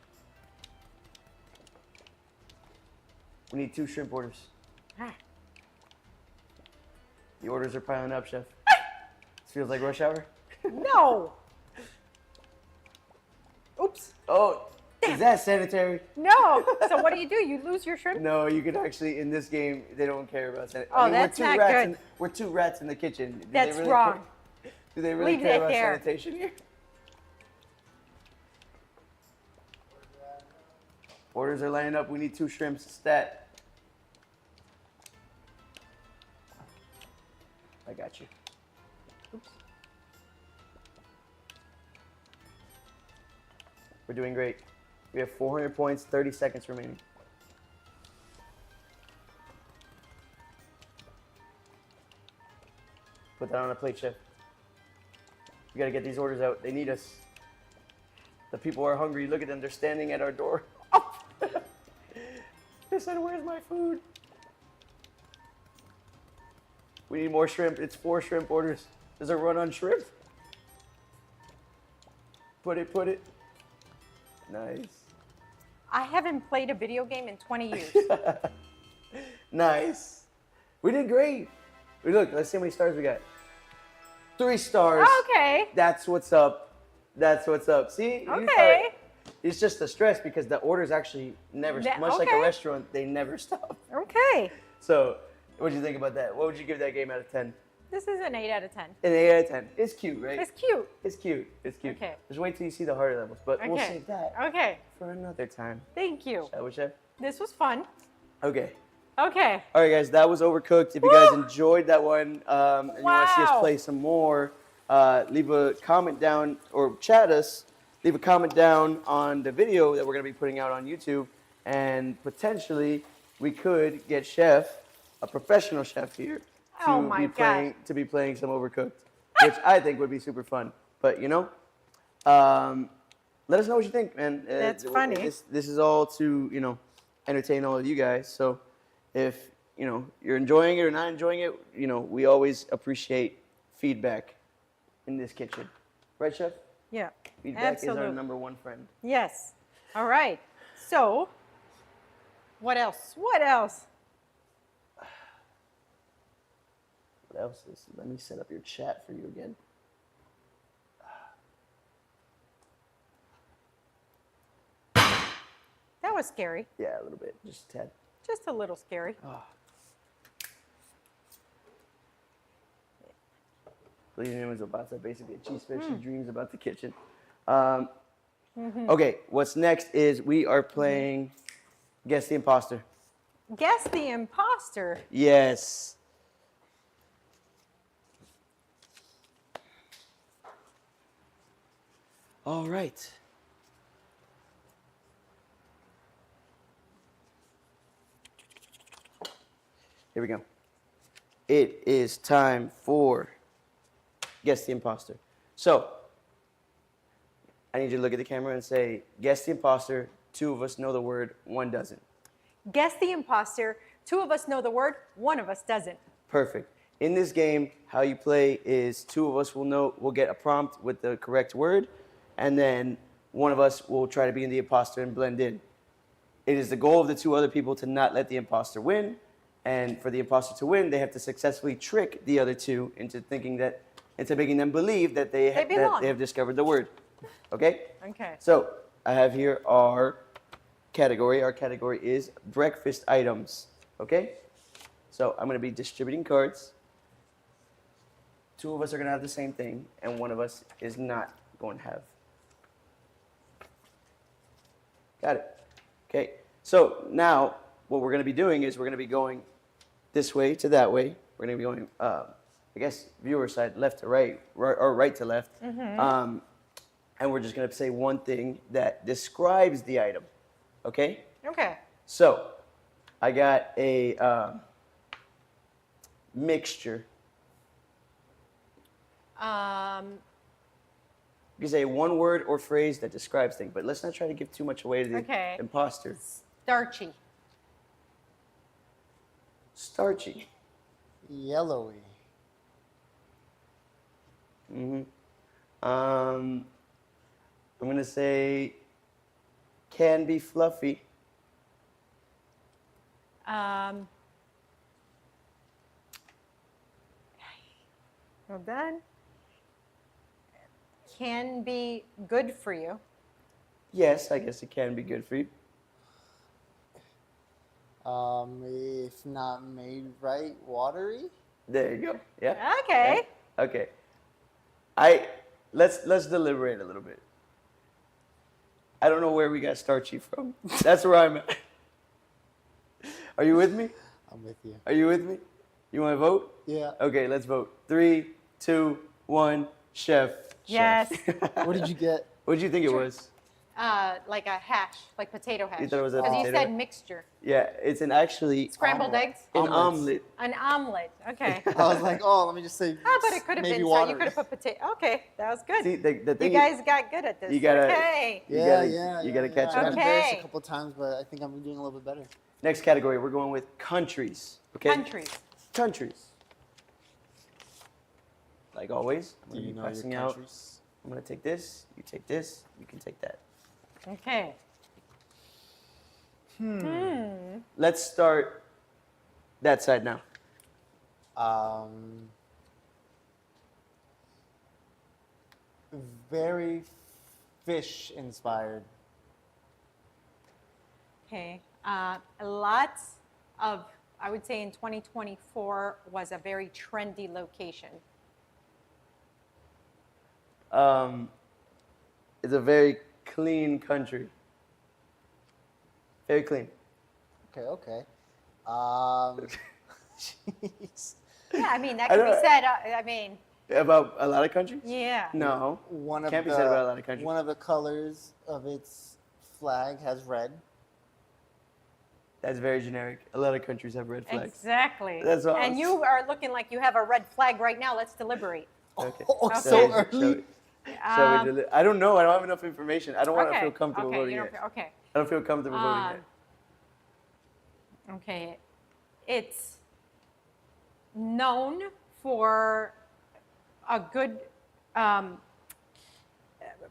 We need 2 shrimp orders.
Ah.
The orders are piling up, Chef. This feels like rush hour.
No. Oops.
Oh, is that sanitary?
No. So what do? You lose your shrimp?
No, you can actually, in this game, they don't care about sanitary.
Oh, that's not good.
We're 2 rats in the kitchen. Do
That's
they really
wrong.
Care? Do they really
Leave
care
that
about
there.
sanitation here? Orders are lining up. We need 2 shrimps stat. I got you.
Oops.
We're doing great. We have 400 points, 30 seconds remaining. Put that on a plate, Chef. We gotta get these orders out. They need us. The people are hungry. Look at them. They're standing at our door. Oh! They said, "Where's my food?" We need more shrimp. It's 4 shrimp orders. There's a run on shrimp. Put it. Nice.
I haven't played a video game in 20 years.
Nice. We did great. Look, let's see how many stars we got. 3 stars.
Okay.
That's what's up. That's what's up. See? You
Okay.
thought- It's just the stress because the orders actually never,
That-
much like a
okay.
restaurant, they never stop.
Okay.
So, what do you think about that? What would you give that game out of 10?
This is an 8 out of 10.
An 8 out of 10. It's cute, right?
It's cute.
It's cute. It's cute.
Okay.
Just wait till you see the harder levels, but we'll
Okay.
save that
Okay.
for another time.
Thank you.
Shall we, Chef?
This was fun.
Okay.
Okay.
All right, guys, that was Overcooked. If you guys
Woo!
enjoyed that one and you want to see us
Wow.
play some more, leave a comment down or chat us. Leave a comment down on the video that we're going to be putting out on YouTube, and potentially we could get Chef, a professional chef here, to
Oh my
be playing some Overcooked, which I think would be super fun. But let us know what you think, man.
That's funny.
This is all to entertain all of you guys. So if you're enjoying it or not enjoying it, we always appreciate feedback in this kitchen, right, Chef?
Yeah.
Feedback
Absolutely.
is our number one friend.
Yes. All right. So, what else? What else?
What else is? Let me set up your chat for you again.
That was scary.
Yeah, a little bit, just a tad.
Just a little scary.
Lee's name is Obata, basically a cheese fish.
Hmm.
She dreams about the kitchen. Okay, what's next is we are playing Guess the Imposter.
Guess the imposter.
Yes. All right. Here we go. It is time for Guess the Imposter. So, I need you to look at the camera and say, Guess the Imposter. 2 of us know the word, 1 doesn't.
Guess the imposter. 2 of us know the word, 1 of us doesn't.
Perfect. In this game, how you play is 2 of us will get a prompt with the correct word, and then 1 of us will try to be the imposter and blend in. It is the goal of the 2 other people to not let the imposter win, and for the imposter to win, they have to successfully trick the other 2 into making them believe that they
belong.
have discovered the word. Okay?
Okay.
So I have here our category. Our category is breakfast items. Okay? So I'm going to be distributing cards. 2 of us are going to have the same thing, and 1 of us is not going to have. Got it. Okay. So now what we're going to be doing is we're going to be going this way to that way. We're going to be going, I guess, viewer side, left to right, or right to left. And we're just going to say one thing that describes the item. Okay?
Okay.
So, I got a mixture. You can say one word or phrase that describes things, but let's not try to give too much away to the
Okay.
imposter.
Starchy.
Starchy.
Yellowy.
I'm going to say can be fluffy.
Well done. Can be good for you.
Yes, I guess it can be good for you.
If not made right, watery.
There you go. Yeah.
Okay.
Yeah. Okay. Let's deliberate a little bit. I don't know where we got starchy from. That's where I'm at. Are you with me?
I'm with you.
Are you with me? You want to vote?
Yeah.
Okay, let's vote. 3, 2, 1. Chef.
Yes.
What did you get?
What did you think it was?
Like a hash, like potato hash.
You thought it was a
Because you
potato?
said mixture.
Yeah, it's actually
Scrambled
Omelet.
eggs.
an
Omelets.
omelet.
An omelet. Okay.
I was like, oh, let me just say.
But it could have
maybe
been. So
watery.
you could have put potato. Okay, that was good.
See, the thing
You guys got good at this.
you gotta-
Okay.
you
Yeah,
gotta-
yeah.
you gotta
yeah,
catch
yeah.
up.
I've embarrassed
Okay.
a couple times, but I think I'm doing a little bit better.
Next category, we're going with countries. Okay?
Countries.
Countries. Like always, I'm
Do
gonna
you
be
know your
passing out.
countries?
I'm gonna take this, you take this, you can take that.
Okay.
Let's start that side now.
Very fish inspired.
Okay. Lots of, I would say in 2024 was a very trendy location.
It's a very clean country. Very clean.
Okay. Jeez.
Yeah, I mean, that
I
could be
don't-
said. I mean,
About a lot of countries?
yeah.
No.
One of
Can't be
the,
said about a lot of countries.
One of the colors of its flag has red.
That's very generic. A lot of countries have red flags.
Exactly.
That's what I
And
was-
you are looking like you have a red flag right now. Let's deliberate.
Okay.
Oh,
Okay.
so
Shall
early.
we- shall we I don't know. I don't have enough information. I don't want to
Okay.
feel comfortable
Okay.
voting
You
yet.
don't, okay.
I don't feel comfortable voting yet.
Okay. It's known for a good,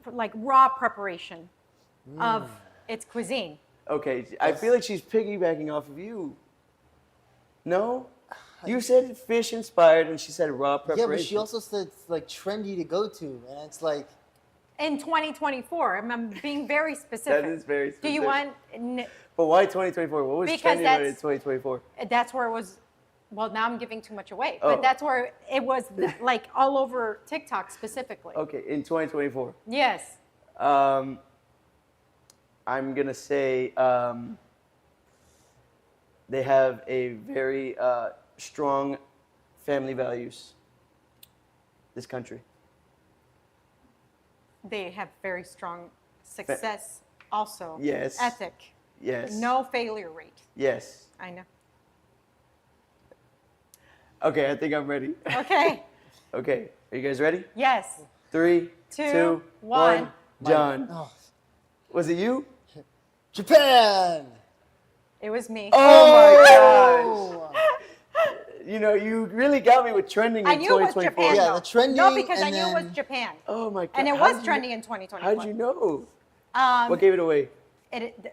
like raw preparation of its cuisine.
Okay, I feel like she's piggybacking off of you. No? You said fish inspired and she said raw
Yeah,
preparation.
but she also said it's like trendy to go to, and it's like
In 2024, I'm being very specific.
That is very
Do you
specific.
want?
But why 2024? What was
Because
trending about it in
that's-
2024?
That's where it was. Well, now I'm giving too much away,
Oh.
but that's where it was like all over TikTok specifically.
Okay, in 2024.
Yes.
I'm gonna say they have a very strong family values. This country.
They have very strong success also.
Yes.
Ethic.
Yes.
No failure rate.
Yes.
I know.
Okay, I think I'm ready.
Okay.
Okay, are you guys ready?
Yes.
3,
Two,
2,
one.
1. John,
oh,
was it you?
Japan.
It was me.
Oh my gosh! You know, you really got me with trending
I
in
knew it was
2024.
Japan.
Yeah,
though.
the trending
No, because I
and
knew it was
then-
Japan.
Oh my god!
And it
How'd
was
you
trending
know-
in 2024.
How'd you know?
Um,
What gave it away?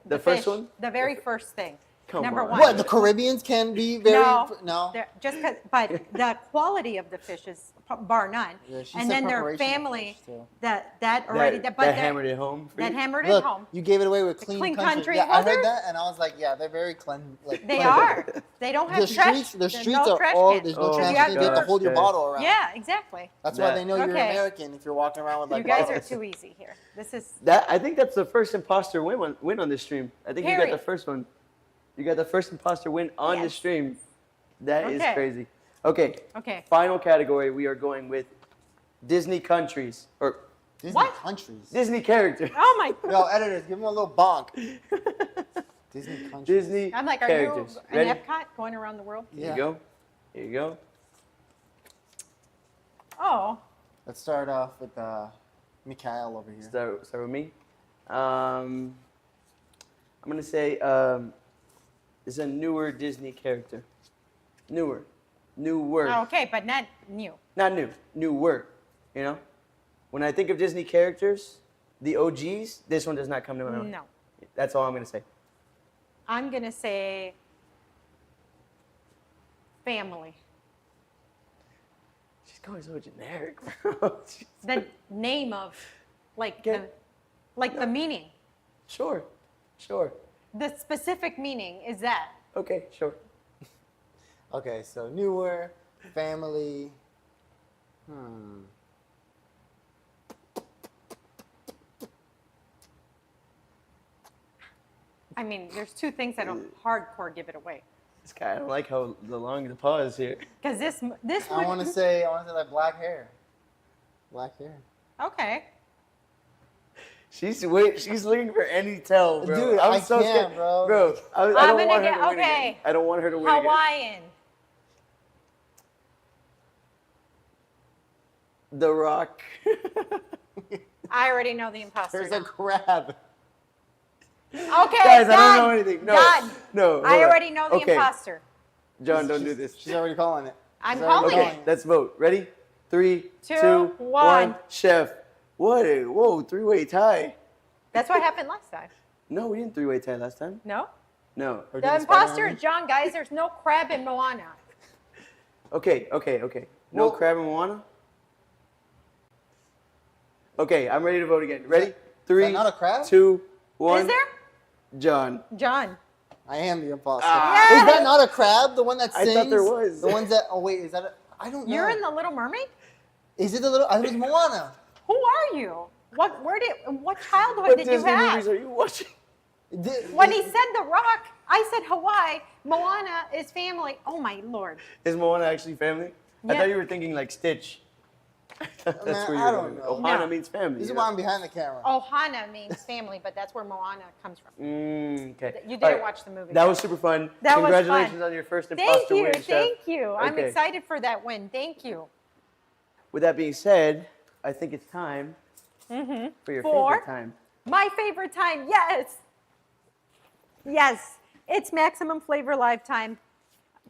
the
first
fish,
one?
The very first thing.
Come
Number
on.
one.
What, the Caribbeans can be very
No. Just 'cause- but the quality of the fish is bar none.
Yeah, she
And
said
then their
preparation of
family
fish, too.
that already
that
but they're-
hammered it home for
that
you?
hammered
Look,
it home.
you gave it away with clean,
Clean
country.
country.
Yeah,
Well,
I
they're-
heard that, and I was like, yeah, they're very clean. Like,
They
clean.
are. They don't have
The
trash.
streets, the
there's
streets
no
are
trash
all.
cans.
There's no
Oh,
chance
you
you
have
can get to
gosh,
hold your
guys.
bottle around.
Yeah, exactly.
That's why
That-
they know you're
Okay.
American if you're walking around with like.
You guys are
bottles.
too easy here. This is
That I think that's the first imposter win on this stream. I think you got the
Period.
first one. You got the first imposter win on this
Yes.
stream. That is
Okay.
crazy. Okay.
okay.
Final category. We are going with Disney countries or
Disney
What?
countries.
Disney characters.
Oh my!
Yo, editors, give him a little bonk. Disney countries.
Disney
I'm like, are
characters.
you
Ready?
in Epcot going around the world?
Here
Yeah.
you go. Here you go.
Oh,
Let's start off with Mikhail over here.
Start with me. I'm gonna say it's a newer Disney character. Newer.
okay, but not new.
Not new. Newer. You know? When I think of Disney characters, the OGs, this one does not come to my mind.
No,
That's all I'm gonna say.
I'm gonna say family.
She's going so generic, bro.
The name of, like
Get-
the meaning.
Sure.
The specific meaning is that.
Okay, sure.
Okay, so newer, family.
I mean, there's two things that don't hardcore give it away.
This guy, I don't like how the long the pause here.
Because this
I
would.
want to say like black hair. Black hair.
Okay.
She's looking for any tell, bro.
Dude,
I'm
I
so
can't,
scared,
bro.
I
I'm
don't
gonna
want her
get-
to win
okay.
again. I don't want her to win again.
Hawaiian.
The Rock.
I already know the imposter.
There's a
now.
crab.
Okay,
Guys,
done.
I don't know anything. No,
Done.
no.
I
hold on.
already know the
Okay,
imposter.
John, don't do this.
She's already calling it.
I'm
She's already
calling
Okay,
it.
let's vote. Ready? 3,
Two,
2, 1.
one.
Chef. Whoa, three-way tie.
That's what happened last time.
No, we didn't three-way tie last time.
No?
No.
Or
The
did
imposter
Spider-Man
is John, guys. There's no crab in Moana.
Okay. No
Well-
crab and Moana? Okay, I'm ready to vote again. Ready?
that
3,
not a crab?
2, 1.
Is there?
John.
John.
I am the imposter.
Ah.
Is that not a crab? The one that
I
sings?
thought there was.
The ones that. Oh wait, is that? I don't know.
You're in The Little Mermaid?
Is it the little? I think it's Moana.
Who are you? What childhood
What
did you
Disney
have?
movies are you watching?
When he said The Rock, I said Hawaii. Moana is family. Oh my lord.
Is Moana actually family? I
Yeah.
thought you were thinking like Stitch. That's
Man,
where
I
you're
don't
going.
know.
Ohana
No.
means family.
This is
you
why
know?
I'm behind the camera.
Ohana means family, but that's where Moana comes from.
Okay.
You didn't
All right.
watch the movie.
That
though.
was super fun.
That was
Congratulations
fun.
on your first
Thank
imposter
you,
win, Chef.
thank you. I'm
Okay.
excited for that win. Thank you.
With that being said, I think it's time for your
For-
favorite time.
My favorite time, yes. Yes, it's Maximum Flavor Live time.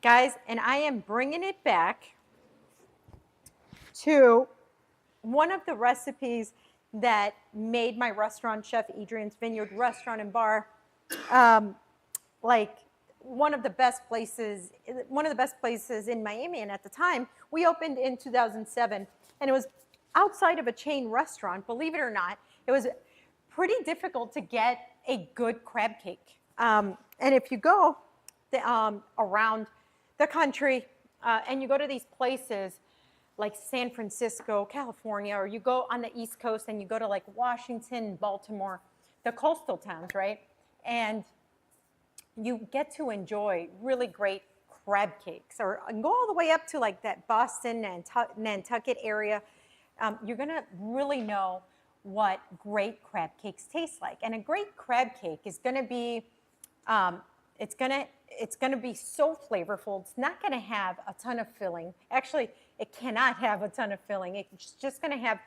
Guys, and I am bringing it back to one of the recipes that made my restaurant, Chef Adrian's Vineyard Restaurant and Bar, like one of the best places in Miami. And at the time, we opened in 2007, and it was outside of a chain restaurant. Believe it or not, it was pretty difficult to get a good crab cake. And if you go around the country and you go to these places like San Francisco, California, or you go on the East Coast and you go to like Washington, Baltimore, the coastal towns, right? And you get to enjoy really great crab cakes, or go all the way up to like that Boston and Nantucket area. You're gonna really know what great crab cakes taste like. And a great crab cake is gonna be, it's gonna be so flavorful. It's not gonna have a ton of filling. Actually, it cannot have a ton of filling. It's just gonna have,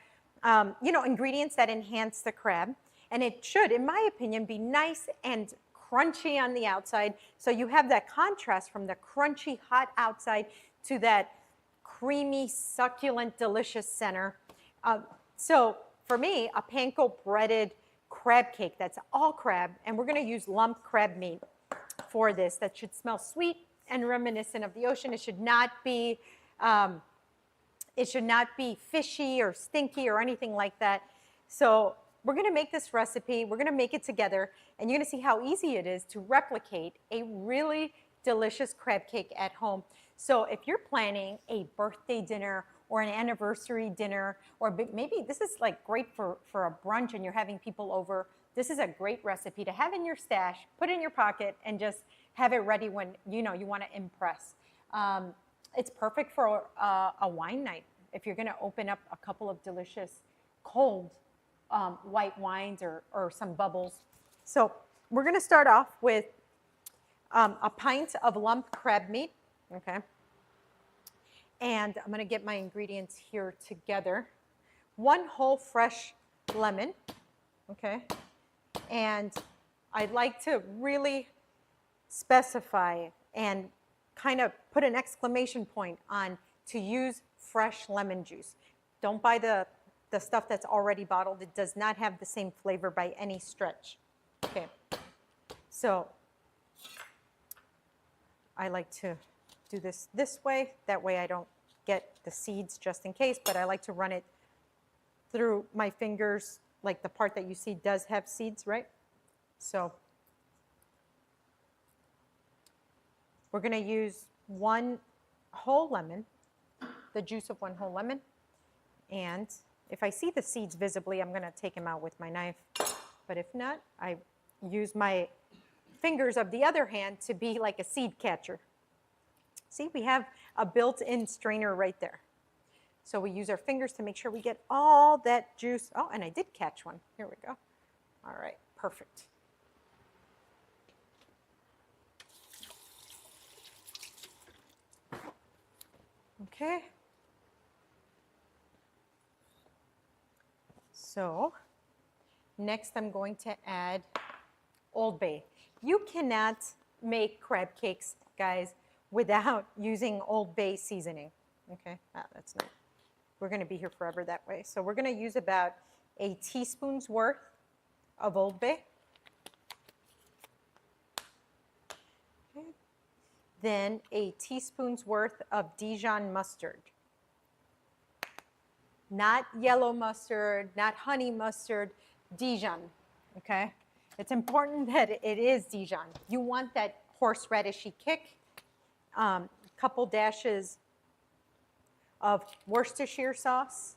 ingredients that enhance the crab. And it should, in my opinion, be nice and crunchy on the outside. So you have that contrast from the crunchy, hot outside to that creamy, succulent, delicious center. So for me, a panko breaded crab cake that's all crab, and we're gonna use lump crab meat for this. That should smell sweet and reminiscent of the ocean. It should not be fishy or stinky or anything like that. So we're gonna make this recipe, we're gonna make it together, and you're gonna see how easy it is to replicate a really delicious crab cake at home. So if you're planning a birthday dinner or an anniversary dinner, or maybe this is like great for a brunch and you're having people over, this is a great recipe to have in your stash, put in your pocket, and just have it ready when you want to impress. It's perfect for a wine night if you're going to open up a couple of delicious cold white wines or some bubbles. So we're going to start off with a pint of lump crab meat, okay? And I'm going to get my ingredients here together. 1 whole fresh lemon, okay? And I'd like to really specify and kind of put an exclamation point on to use fresh lemon juice. Don't buy the stuff that's already bottled. It does not have the same flavor by any stretch. Okay, so I like to do this way. That way I don't get the seeds just in case, but I like to run it through my fingers, like the part that you see does have seeds, right? So we're gonna use 1 whole lemon, the juice of 1 whole lemon. And if I see the seeds visibly, I'm gonna take them out with my knife. But if not, I use my fingers of the other hand to be like a seed catcher. See, we have a built-in strainer right there. So we use our fingers to make sure we get all that juice. Oh, and I did catch one. Here we go. All right, perfect. Okay. So next I'm going to add Old Bay. You cannot make crab cakes, guys, without using Old Bay seasoning. Okay, that's not, we're gonna be here forever that way. So we're gonna use about a teaspoon's worth of Old Bay. Okay. Then a teaspoon's worth of Dijon mustard. Not yellow mustard, not honey mustard, Dijon, okay? It's important that it is Dijon. You want that horseradishy kick. Couple dashes of Worcestershire sauce,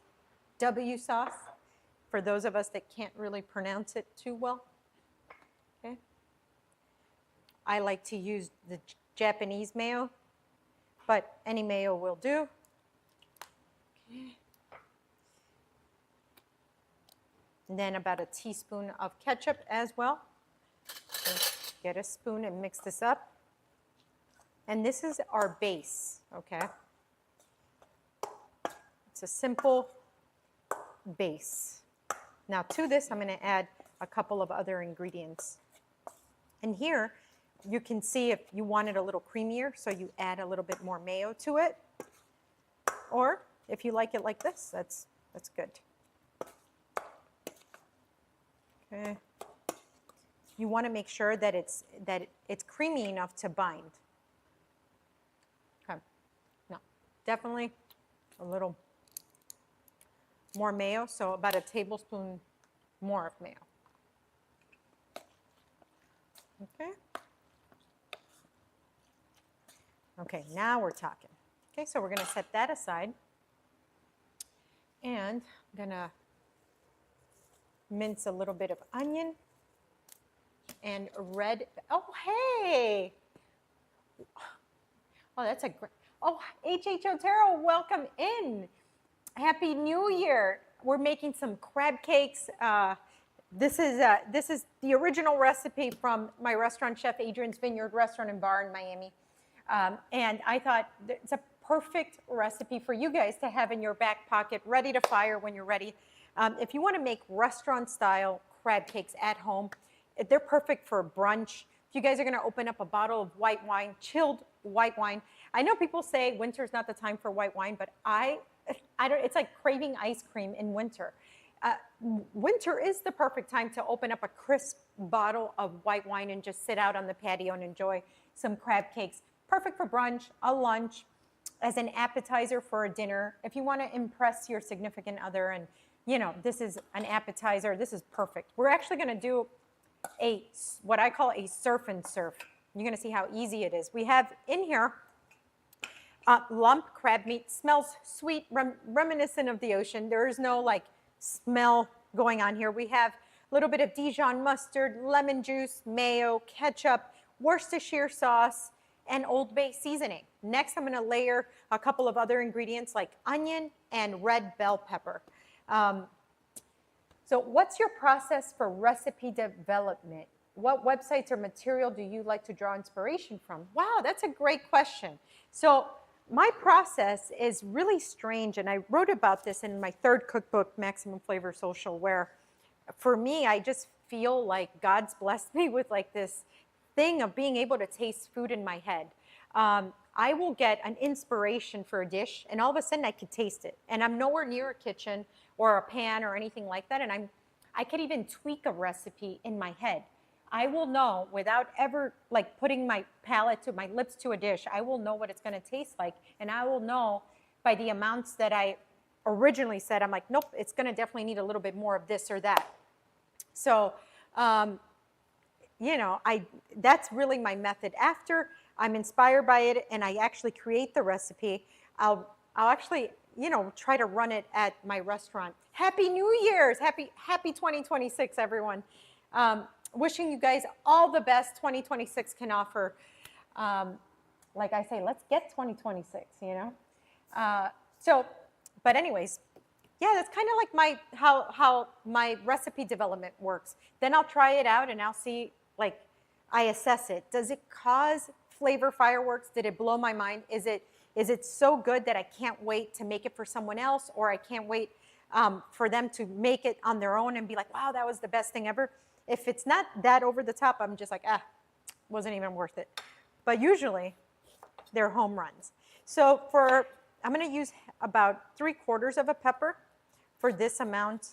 W sauce, for those of us that can't really pronounce it too well. Okay. I like to use the Japanese mayo, but any mayo will do. Okay. And then about a teaspoon of ketchup as well. So get a spoon and mix this up. And this is our base, okay? It's a simple base. Now to this, I'm gonna add a couple of other ingredients. And here, you can see if you want it a little creamier, so you add a little bit more mayo to it. Or if you like it like this, that's good. Okay. You want to make sure that it's creamy enough to bind. Okay. Now, definitely a little more mayo, so about a tablespoon more of mayo. Okay. Okay, now we're talking. Okay, so we're going to set that aside. And I'm going to mince a little bit of onion and red. Oh, hey. Oh, that's a great. Oh, H.H. Otero, welcome in. Happy New Year. We're making some crab cakes. This is the original recipe from my restaurant chef, Adrian's Vineyard Restaurant and Bar in Miami. And I thought it's a perfect recipe for you guys to have in your back pocket, ready to fire when you're ready. If you want to make restaurant-style crab cakes at home, they're perfect for brunch. If you guys are going to open up a bottle of white wine, chilled white wine. I know people say winter's not the time for white wine, but I don't. It's like craving ice cream in winter. Winter is the perfect time to open up a crisp bottle of white wine and just sit out on the patio and enjoy some crab cakes. Perfect for brunch, a lunch, as an appetizer for a dinner. If you want to impress your significant other and, you know, this is an appetizer, this is perfect. We're actually going to do what I call a surf and serve. You're going to see how easy it is. We have in here lump crab meat. Smells sweet, reminiscent of the ocean. There is no like smell going on here. We have a little bit of Dijon mustard, lemon juice, mayo, ketchup, Worcestershire sauce, and Old Bay seasoning. Next, I'm going to layer a couple of other ingredients like onion and red bell pepper. So what's your process for recipe development? What websites or material do you like to draw inspiration from? Wow, that's a great question. So my process is really strange, and I wrote about this in my third cookbook, Maximum Flavor Social, where for me, I just feel like God's blessed me with like this thing of being able to taste food in my head. I will get an inspiration for a dish, and all of a sudden I could taste it. And I'm nowhere near a kitchen or a pan or anything like that, and I could even tweak a recipe in my head. I will know without ever like putting my palate to my lips to a dish, I will know what it's going to taste like, and I will know by the amounts that I originally said, I'm like, nope, it's going to definitely need a little bit more of this or that. So, you know, that's really my method. After I'm inspired by it and I actually create the recipe, I'll actually, you know, try to run it at my restaurant. Happy New Year's, happy 2026, everyone. Wishing you guys all the best 2026 can offer. Like I say, let's get 2026, you know? But anyways, yeah, that's kind of like how my recipe development works. Then I'll try it out and I'll see, like, I assess it. Does it cause flavor fireworks? Did it blow my mind? Is it so good that I can't wait to make it for someone else, or I can't wait for them to make it on their own and be like, wow, that was the best thing ever? If it's not that over the top, I'm just like, wasn't even worth it. But usually, they're home runs. So I'm going to use about 3/4 of a pepper for this amount.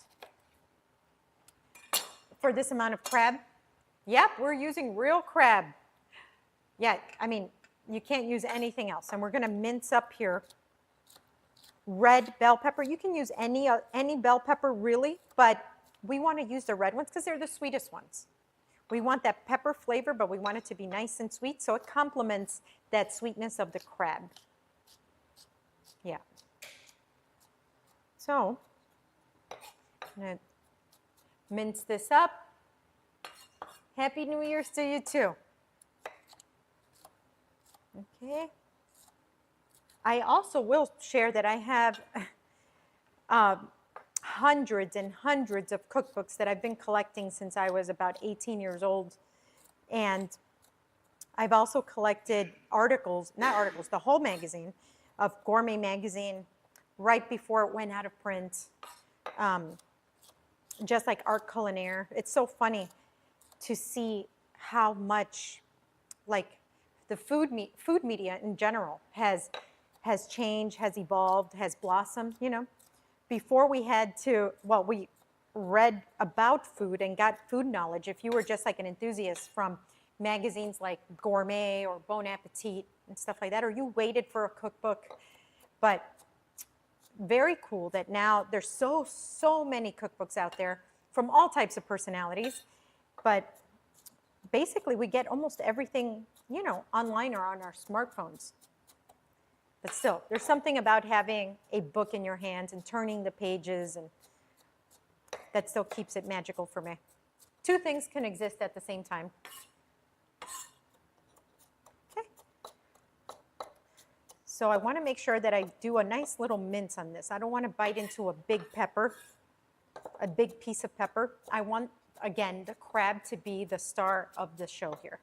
for this amount of crab. Yep, we're using real crab. Yeah, I mean, you can't use anything else. And we're going to mince up here red bell pepper. You can use any bell pepper really, but we want to use the red ones because they're the sweetest ones. We want that pepper flavor, but we want it to be nice and sweet, so it complements that sweetness of the crab. Yeah. So, I'm going to mince this up. Happy New Year's to you too. Okay. I also will share that I have hundreds and hundreds of cookbooks that I've been collecting since I was about 18 years old. And I've also collected articles, not articles, the whole magazine of Gourmet Magazine right before it went out of print. Just like Art Culinaire. It's so funny to see how much like the food media in general has changed, has evolved, has blossomed, you know. Before we had to, well, we read about food and got food knowledge. If you were just like an enthusiast from magazines like Gourmet or Bon Appetit and stuff like that, or you waited for a cookbook. But very cool that now there's so many cookbooks out there from all types of personalities. But basically we get almost everything, you know, online or on our smartphones. But still, there's something about having a book in your hands and turning the pages, and that still keeps it magical for me. Two things can exist at the same time. Okay. So I want to make sure that I do a nice little mince on this. I don't want to bite into a big pepper, a big piece of pepper. I want, again, the crab to be the star of the show here.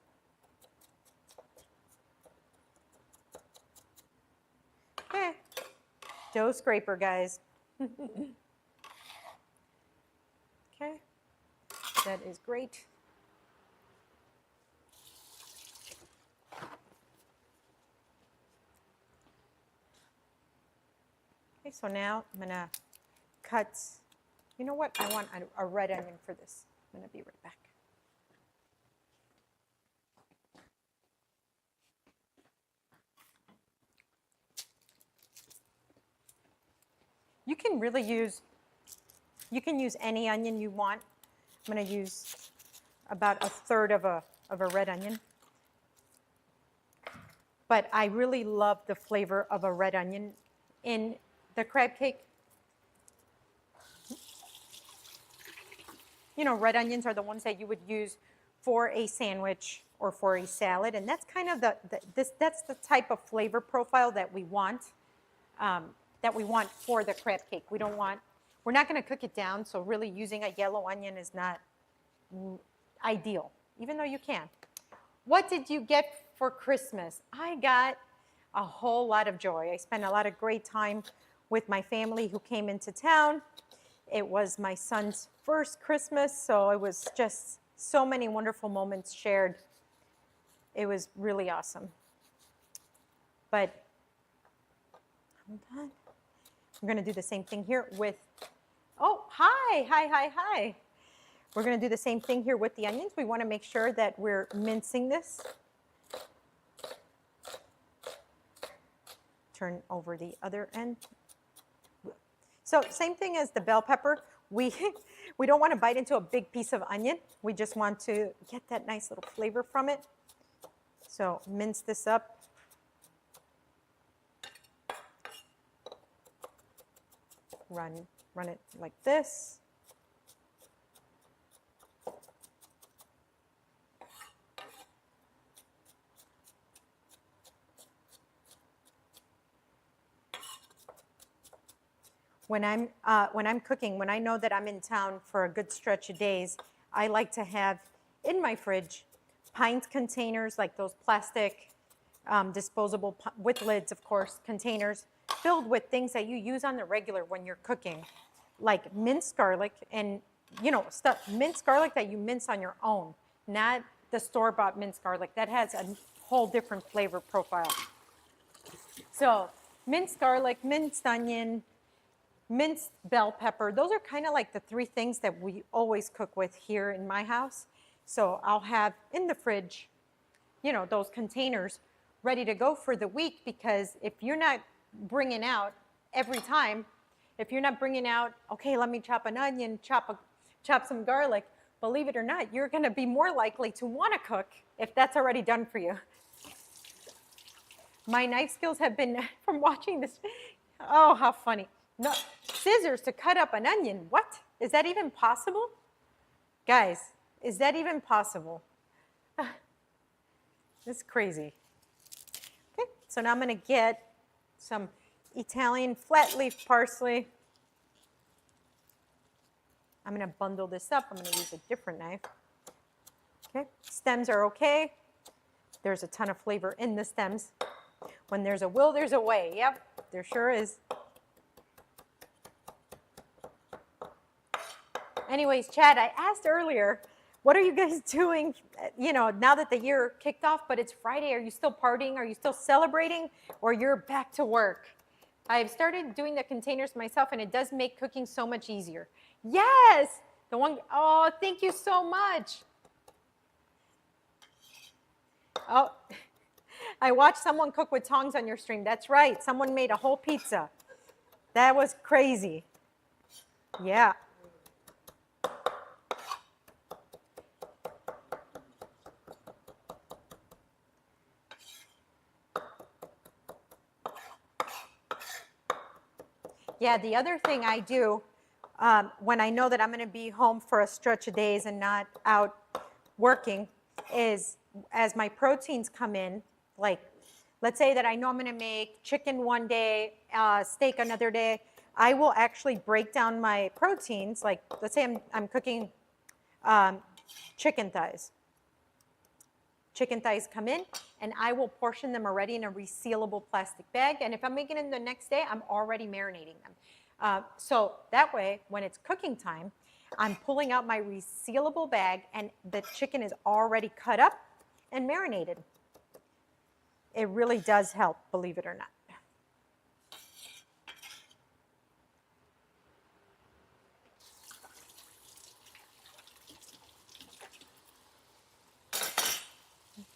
Okay, dough scraper, guys. Okay, that is great. Okay, so now I'm gonna cut, you know what, I want a red onion for this. I'm gonna be right back. You can really use, you can use any onion you want. I'm going to use about a third of a red onion. But I really love the flavor of a red onion in the crab cake. You know, red onions are the ones that you would use for a sandwich or for a salad, and that's kind of that's the type of flavor profile that we want. For the crab cake. We're not going to cook it down, so really using a yellow onion is not ideal, even though you can. What did you get for Christmas? I got a whole lot of joy. I spent a lot of great time with my family who came into town. It was my son's first Christmas, so it was just so many wonderful moments shared. It was really awesome. But hold on. We're going to do the same thing here with, oh, hi. We're going to do the same thing here with the onions. We want to make sure that we're mincing this. Turn over the other end. So same thing as the bell pepper. We don't want to bite into a big piece of onion. We just want to get that nice little flavor from it. So mince this up. Run it like this. When I'm cooking, when I know that I'm in town for a good stretch of days, I like to have in my fridge pint containers, like those plastic disposable, with lids of course, containers filled with things that you use on the regular when you're cooking, like minced garlic and, you know, minced garlic that you mince on your own, not the store-bought minced garlic. That has a whole different flavor profile. So minced garlic, minced onion, minced bell pepper. Those are kind of like the three things that we always cook with here in my house. So I'll have in the fridge, you know, those containers ready to go for the week, because if you're not bringing out every time, if you're not bringing out, okay, let me chop an onion, chop some garlic, believe it or not, you're going to be more likely to want to cook if that's already done for you. My knife skills have been from watching this. Oh, how funny. No, scissors to cut up an onion. What? Is that even possible? Guys, is that even possible? It's crazy. Okay, so now I'm going to get some Italian flat leaf parsley. I'm going to bundle this up. I'm going to use a different knife. Okay, stems are okay. There's a ton of flavor in the stems. When there's a will, there's a way. Yep, there sure is. Anyways, Chad, I asked earlier, what are you guys doing, you know, now that the year kicked off, but it's Friday? Are you still partying? Are you still celebrating? Or you're back to work? I've started doing the containers myself, and it does make cooking so much easier. Yes! The one, oh, thank you so much. Oh, I watched someone cook with tongs on your stream. That's right. Someone made a whole pizza. That was crazy. Yeah. Yeah, the other thing I do when I know that I'm going to be home for a stretch of days and not out working is, as my proteins come in, like let's say that I know I'm going to make chicken one day, steak another day, I will actually break down my proteins. Like let's say I'm cooking chicken thighs. Chicken thighs come in, and I will portion them already in a resealable plastic bag. And if I'm making it the next day, I'm already marinating them. So that way, when it's cooking time, I'm pulling out my resealable bag, and the chicken is already cut up and marinated. It really does help, believe it or not.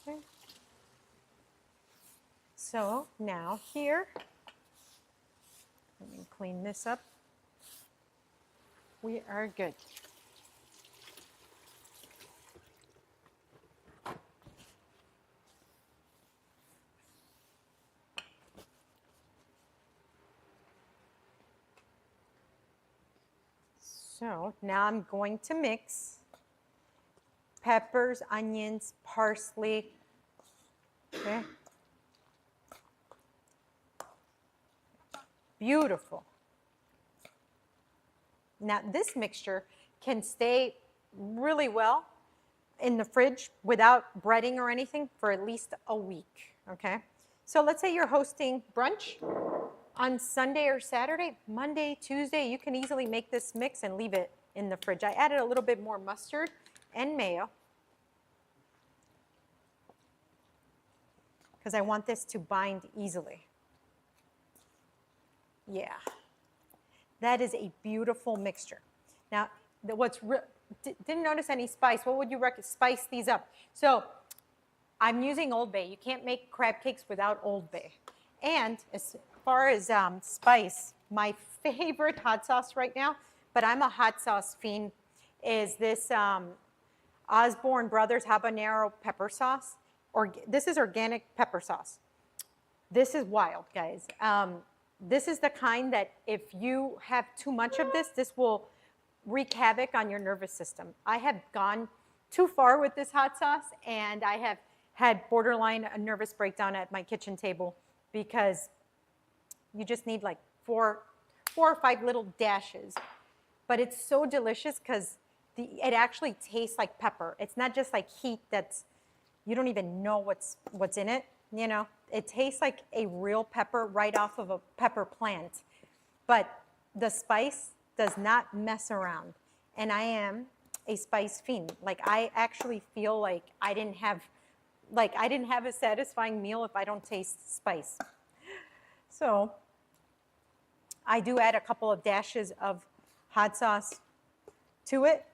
Okay. So now here, let me clean this up. We are good. So now I'm going to mix peppers, onions, parsley. Okay. Beautiful. Now this mixture can stay really well in the fridge without breading or anything for at least a week, okay? So let's say you're hosting brunch on Sunday or Saturday, Monday, Tuesday, you can easily make this mix and leave it in the fridge. I added a little bit more mustard and mayo because I want this to bind easily. Yeah, that is a beautiful mixture. Now, didn't notice any spice. What would you spice these up? So I'm using Old Bay. You can't make crab cakes without Old Bay. And as far as spice, my favorite hot sauce right now, but I'm a hot sauce fiend, is this Osborne Brothers habanero pepper sauce. This is organic pepper sauce. This is wild, guys. This is the kind that if you have too much of this, this will wreak havoc on your nervous system. I have gone too far with this hot sauce, and I have had borderline a nervous breakdown at my kitchen table because you just need like four or five little dashes. But it's so delicious because it actually tastes like pepper. It's not just like heat that's, you don't even know what's in it, you know? It tastes like a real pepper right off of a pepper plant. But the spice does not mess around. And I am a spice fiend. Like I actually feel like I didn't have a satisfying meal if I don't taste spice. So I do add a couple of dashes of hot sauce to it.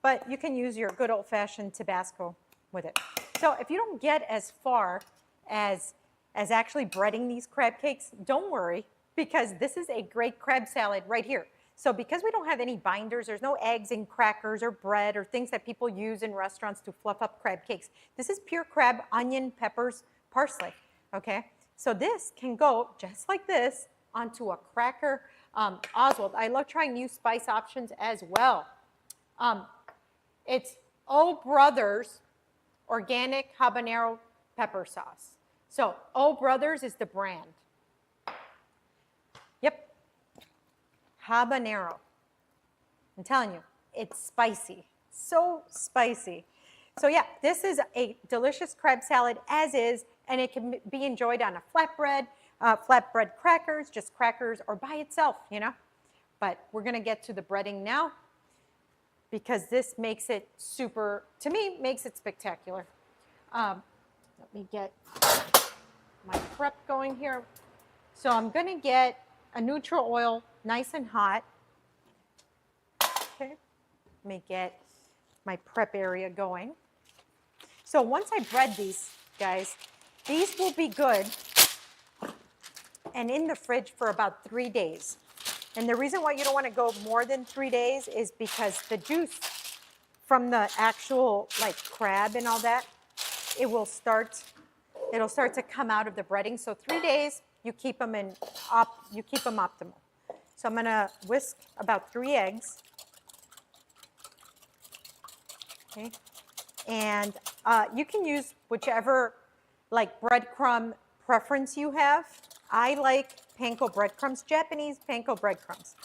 But you can use your good old-fashioned Tabasco with it. So if you don't get as far as actually breading these crab cakes, don't worry, because this is a great crab salad right here. So because we don't have any binders, there's no eggs and crackers or bread or things that people use in restaurants to fluff up crab cakes. This is pure crab, onion, peppers, parsley, okay? So this can go just like this onto a cracker. Oswald, I love trying new spice options as well. It's O Brothers Organic Habanero Pepper Sauce. So O Brothers is the brand. Yep. Habanero. I'm telling you, it's spicy. So spicy. So yeah, this is a delicious crab salad as is, and it can be enjoyed on a flatbread, flatbread crackers, just crackers, or by itself, you know. But we're going to get to the breading now, because this makes it super, to me, makes it spectacular. Let me get my prep going here. So I'm going to get a neutral oil, nice and hot. Okay, let me get my prep area going. So once I bread these, guys, these will be good and in the fridge for about 3 days. And the reason why you don't want to go more than 3 days is because the juice from the actual like crab and all that, it'll start to come out of the breading. So 3 days, you keep them optimal. So I'm going to whisk about 3 eggs. Okay. And you can use whichever like breadcrumb preference you have. I like panko breadcrumbs, Japanese panko breadcrumbs.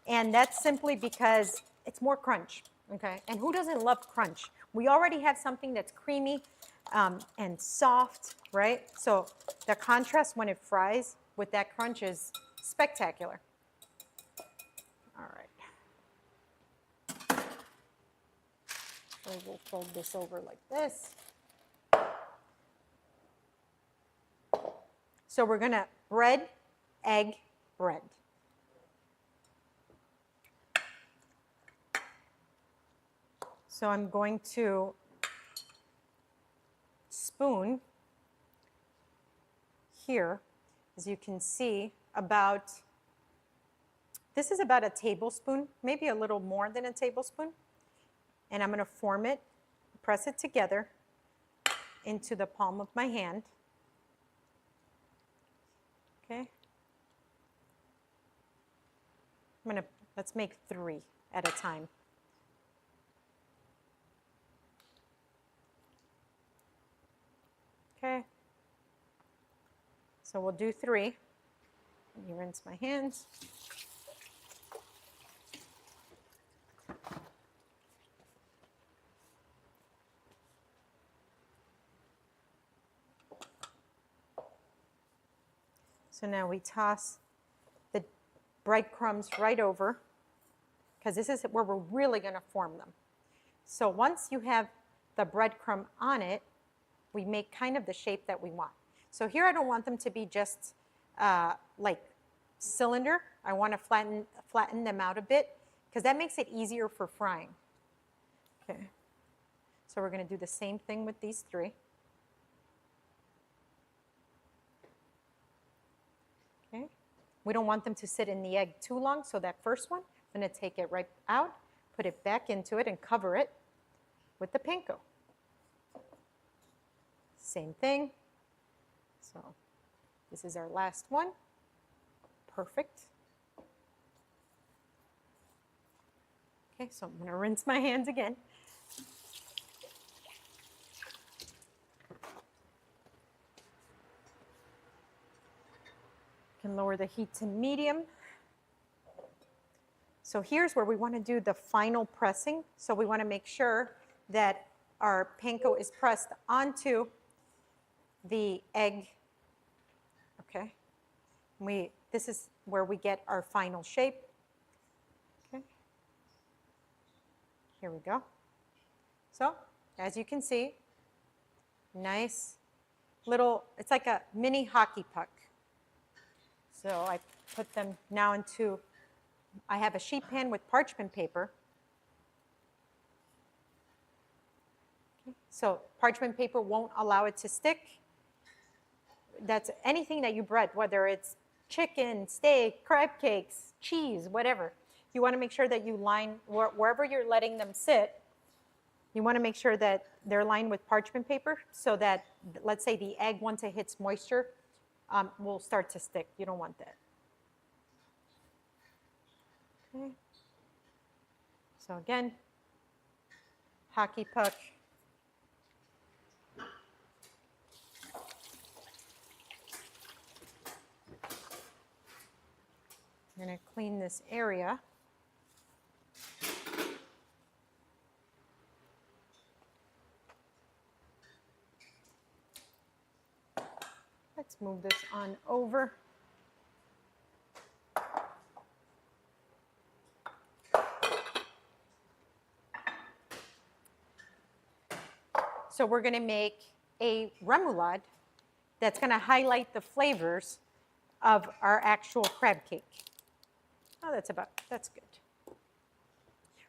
And that's simply because it's more crunch, okay? And who doesn't love crunch? We already have something that's creamy and soft, right? So the contrast when it fries with that crunch is spectacular. All right. So we'll fold this over like this. So we're going to bread, egg, bread. So I'm going to spoon here, as you can see, this is about a tablespoon, maybe a little more than a tablespoon. And I'm going to form it, press it together into the palm of my hand. Okay. Let's make 3 at a time. Okay. So we'll do 3. Let me rinse my hands. So now we toss the breadcrumbs right over, because this is where we're really going to form them. So once you have the breadcrumb on it, we make kind of the shape that we want. So here I don't want them to be just like cylinder. I want to flatten them out a bit, because that makes it easier for frying. Okay. So we're going to do the same thing with these 3. Okay. We don't want them to sit in the egg too long, so that first one, I'm going to take it right out, put it back into it, and cover it with the panko. Same thing. So this is our last one. Perfect. Okay, so I'm going to rinse my hands again. Can lower the heat to medium. So here's where we want to do the final pressing. So we want to make sure that our panko is pressed onto the egg. Okay. This is where we get our final shape. Okay. Here we go. So as you can see, nice little, it's like a mini hockey puck. So I put them now into, I have a sheet pan with parchment paper. Okay, so parchment paper won't allow it to stick. That's anything that you bread, whether it's chicken, steak, crab cakes, cheese, whatever. You want to make sure that you line, wherever you're letting them sit, you want to make sure that they're lined with parchment paper so that, let's say the egg, once it hits moisture, will start to stick. You don't want that. Okay. So again, hockey puck. I'm going to clean this area. Let's move this on over. So we're going to make a remoulade that's going to highlight the flavors of our actual crab cake. Oh, that's good.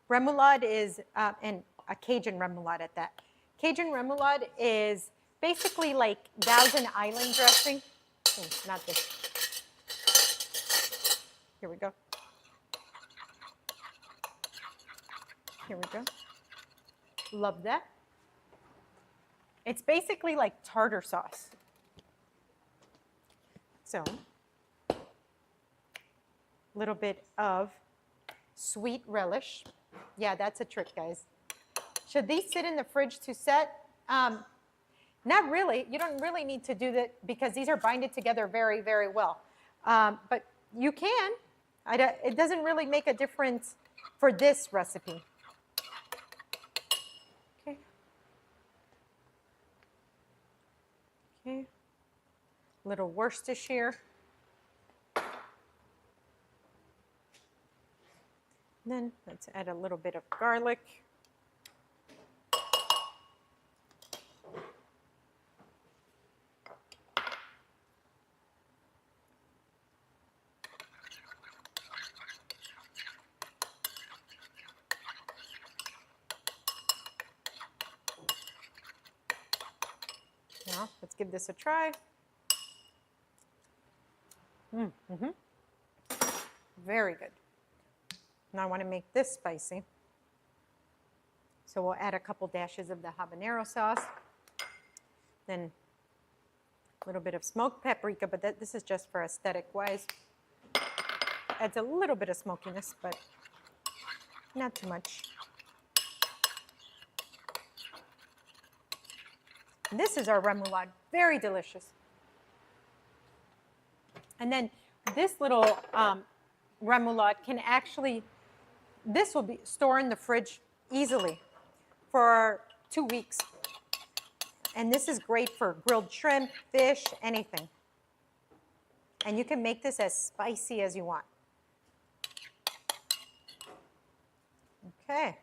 Remoulade is, and a Cajun remoulade at that. Cajun remoulade is basically like Thousand Island dressing. Not this. Here we go. Here we go. Love that. It's basically like tartar sauce. So, a little bit of sweet relish. Yeah, that's a trick, guys. Should these sit in the fridge to set? Not really. You don't really need to do that because these are binded together very, very well. But you can. It doesn't really make a difference for this recipe. Okay. Okay. Little Worcestershire. Then let's add a little bit of garlic. Now, let's give this a try. Very good. Now I want to make this spicy. So we'll add a couple dashes of the habanero sauce. Then a little bit of smoked paprika, but this is just for aesthetic wise. Adds a little bit of smokiness, but not too much. And this is our remoulade. Very delicious. And then this little remoulade can actually, this will be stored in the fridge easily for 2 weeks. And this is great for grilled shrimp, fish, anything. And you can make this as spicy as you want. Okay.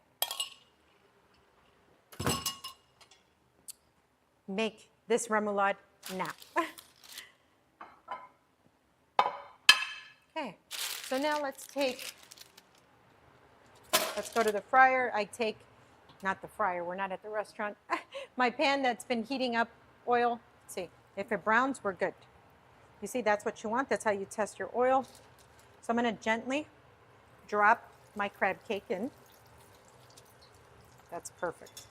Make this remoulade now. Okay, so now let's go to the fryer. I take, not the fryer, we're not at the restaurant, my pan that's been heating up oil. Let's see, if it browns, we're good. You see, that's what you want. That's how you test your oil. So I'm going to gently drop my crab cake in. That's perfect.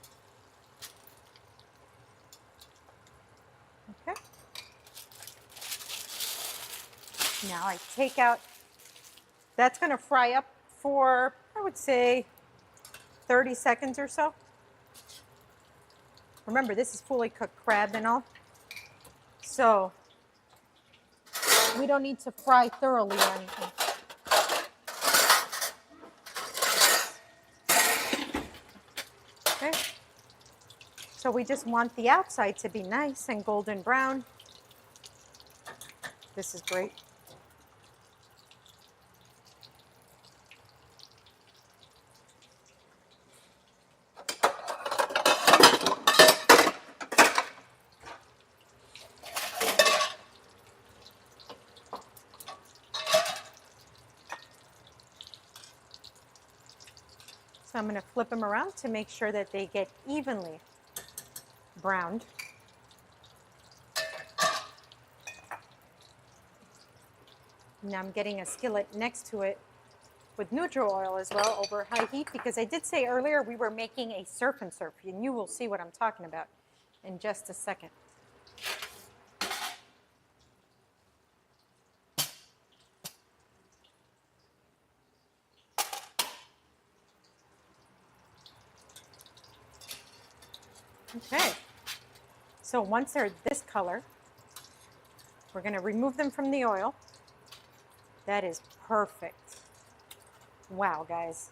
Okay. Now I take out, that's going to fry up for, I would say, 30 seconds or so. Remember, this is fully cooked crab and all. So we don't need to fry thoroughly or anything. Okay. So we just want the outside to be nice and golden brown. This is great. I'm going to flip them around to make sure that they get evenly browned. Now I'm getting a skillet next to it with neutral oil as well over high heat, because I did say earlier we were making a surf and serve, and you will see what I'm talking about in just a second. Okay, so once they're this color, we're going to remove them from the oil. That is perfect. Wow, guys.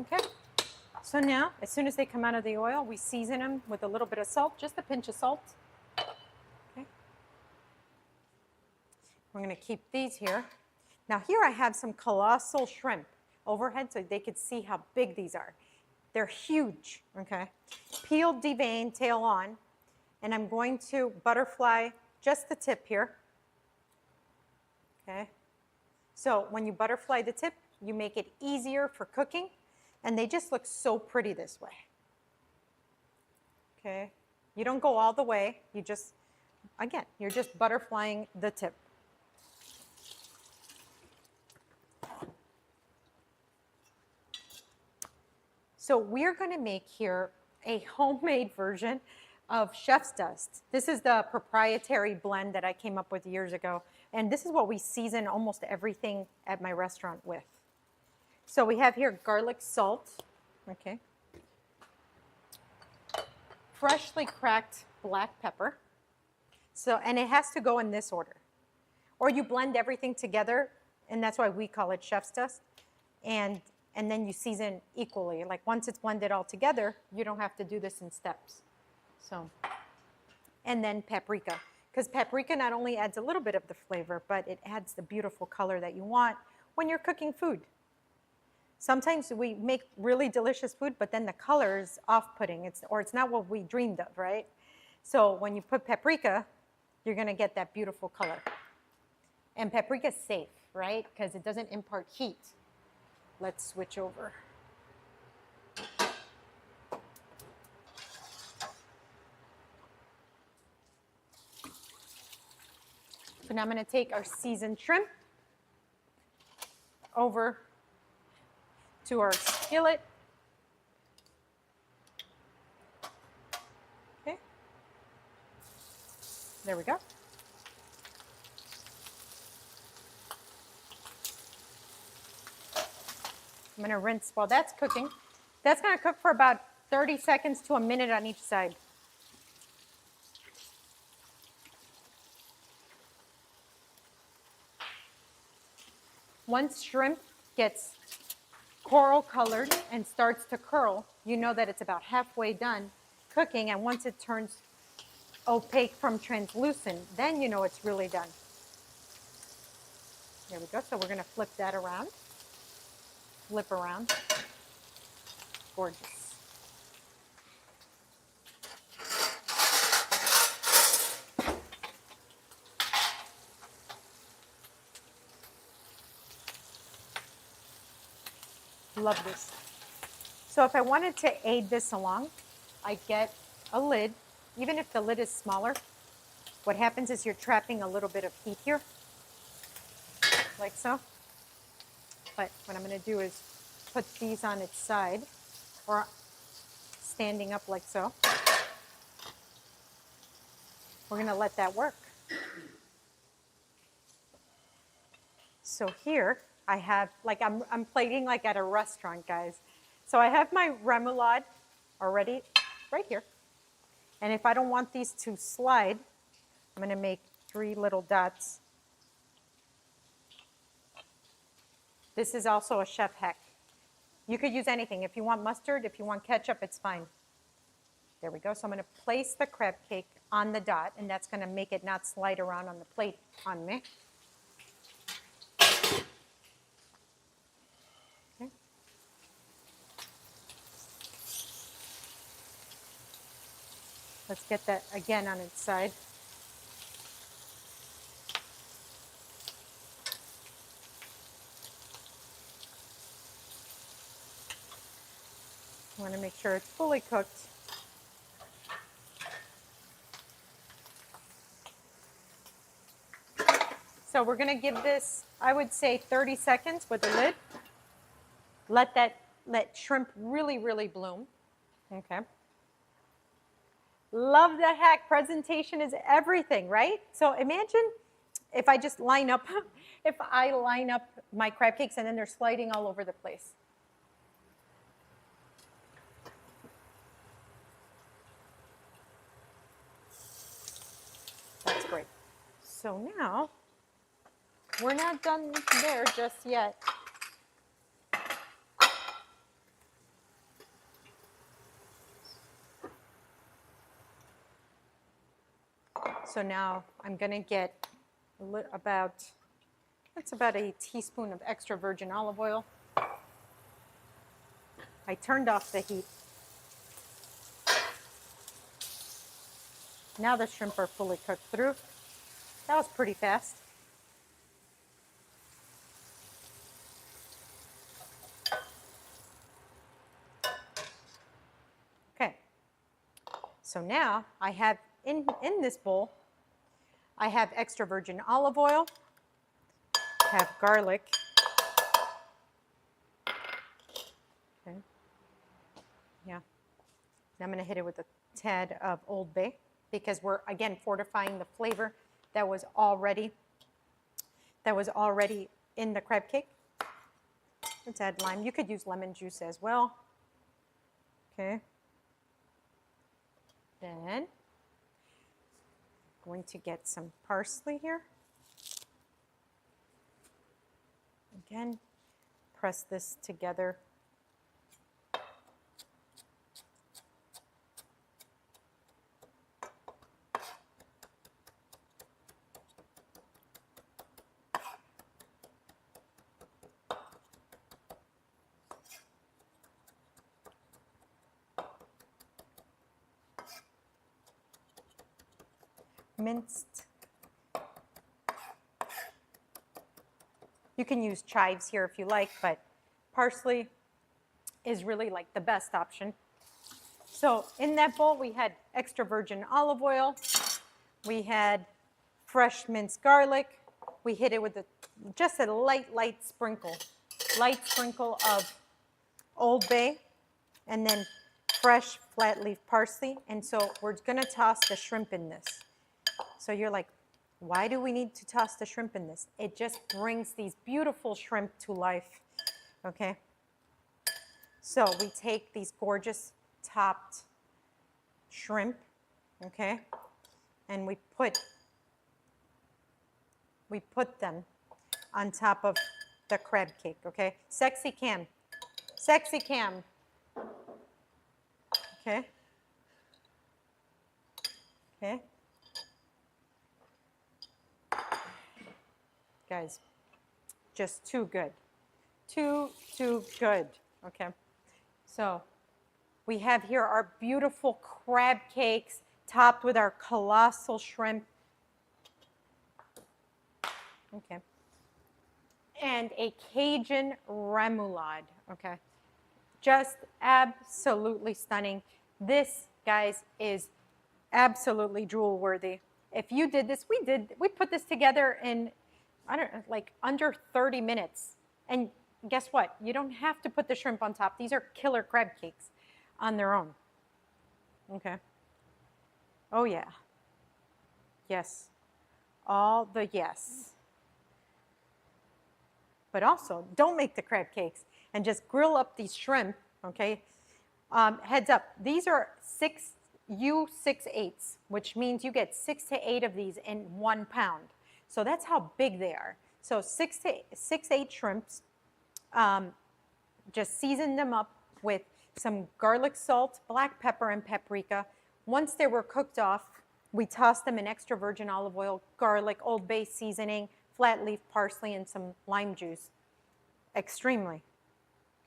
Okay, so now as soon as they come out of the oil, we season them with a little bit of salt, just a pinch of salt. Okay. We're going to keep these here. Now here I have some colossal shrimp overhead so they could see how big these are. They're huge, okay? Peeled, deveined, tail on, and I'm going to butterfly just the tip here, okay? So when you butterfly the tip, you make it easier for cooking, and they just look so pretty this way, okay? You don't go all the way, you just, again, you're just butterflying the tip. So we're going to make here a homemade version of Chef's Dust. This is the proprietary blend that I came up with years ago. And this is what we season almost everything at my restaurant with. So we have here garlic salt, okay, freshly cracked black pepper. So, and it has to go in this order. Or you blend everything together, and that's why we call it Chef's Dust. And then you season equally. Like once it's blended all together, you don't have to do this in steps. So, and then paprika. Because paprika not only adds a little bit of the flavor, but it adds the beautiful color that you want when you're cooking food. Sometimes we make really delicious food, but then the color is off-putting, or it's not what we dreamed of, right? So when you put paprika, you're gonna get that beautiful color. And paprika is safe, right? Because it doesn't impart heat. Let's switch over. So now I'm going to take our seasoned shrimp over to our skillet. Okay. There we go. I'm going to rinse while that's cooking. That's going to cook for about 30 seconds to a minute on each side. Once shrimp gets coral colored and starts to curl, you know that it's about halfway done cooking, and once it turns opaque from translucent, then you know it's really done. There we go. So we're going to flip that around. Flip around. Gorgeous. Love this. So if I wanted to aid this along, I get a lid. Even if the lid is smaller, what happens is you're trapping a little bit of heat here, like so. But what I'm going to do is put these on its side, or standing up like so. We're going to let that work. So here I have, like I'm plating like at a restaurant, guys. So I have my remoulade already right here. And if I don't want these to slide, I'm going to make 3 little dots. This is also a chef hack. You could use anything. If you want mustard, if you want ketchup, it's fine. There we go. So I'm going to place the crab cake on the dot, and that's going to make it not slide around on the plate on me. Okay. Let's get that again on its side. I want to make sure it's fully cooked. So we're going to give this, I would say 30 seconds with the lid. Let shrimp really, really bloom. Okay. Love the hack. Presentation is everything, right? So imagine if I just line up, if I line up my crab cakes and then they're sliding all over the place. That's great. So now, we're not done there just yet. So now I'm going to get that's about a teaspoon of extra virgin olive oil. I turned off the heat. Now the shrimp are fully cooked through. That was pretty fast. Okay. So now I have in this bowl, I have extra virgin olive oil, have garlic. Okay. Yeah. Now I'm going to hit it with a tad of Old Bay because we're, again, fortifying the flavor that was already in the crab cake. Let's add lime. You could use lemon juice as well. Okay. Then going to get some parsley here. Again, press this together. Minced. You can use chives here if you like, but parsley is really like the best option. So in that bowl, we had extra virgin olive oil. We had fresh minced garlic. We hit it with just a light sprinkle of Old Bay, and then fresh flat leaf parsley. And so we're going to toss the shrimp in this. So you're like, why do we need to toss the shrimp in this? It just brings these beautiful shrimp to life, okay? So we take these gorgeous topped shrimp, okay? And we put them on top of the crab cake, okay? Sexy cam, okay? Okay. Guys, just too good. Too good, okay? So we have here our beautiful crab cakes topped with our colossal shrimp. Okay. And a Cajun remoulade, okay? Just absolutely stunning. This, guys, is absolutely drool worthy. If you did this, we put this together in, I don't know, like under 30 minutes. And guess what? You don't have to put the shrimp on top. These are killer crab cakes on their own. Okay. Oh, yeah. Yes. All the yes. But also, don't make the crab cakes and just grill up these shrimp, okay? Heads up, these are 6/8, which means you get 6 to 8 of these in 1 pound. So that's how big they are. So 6 to 8 shrimps, just season them up with some garlic salt, black pepper, and paprika. Once they were cooked off, we tossed them in extra virgin olive oil, garlic, Old Bay seasoning, flat leaf parsley, and some lime juice. Extremely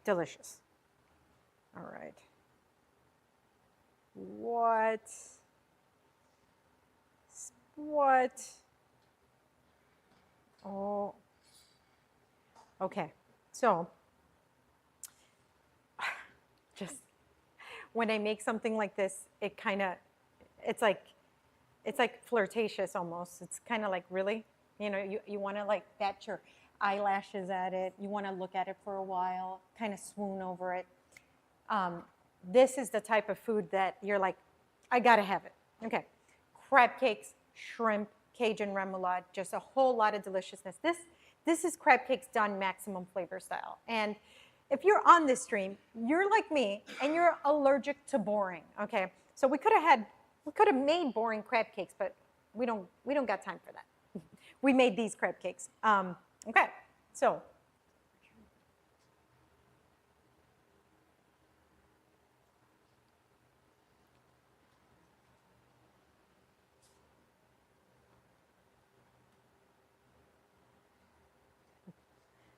delicious. All right. What? Oh. Okay. So, just when I make something like this, it kind of, it's like flirtatious almost. It's kind of like, really? You know, you want to like bat your eyelashes at it. You want to look at it for a while, kind of swoon over it. This is the type of food that you're like, I got to have it. Okay. Crab cakes, shrimp, Cajun remoulade, just a whole lot of deliciousness. This is crab cakes done maximum flavor style. And if you're on this stream, you're like me and you're allergic to boring, okay? So we could have made boring crab cakes, but we don't got time for that. We made these crab cakes. Okay, so.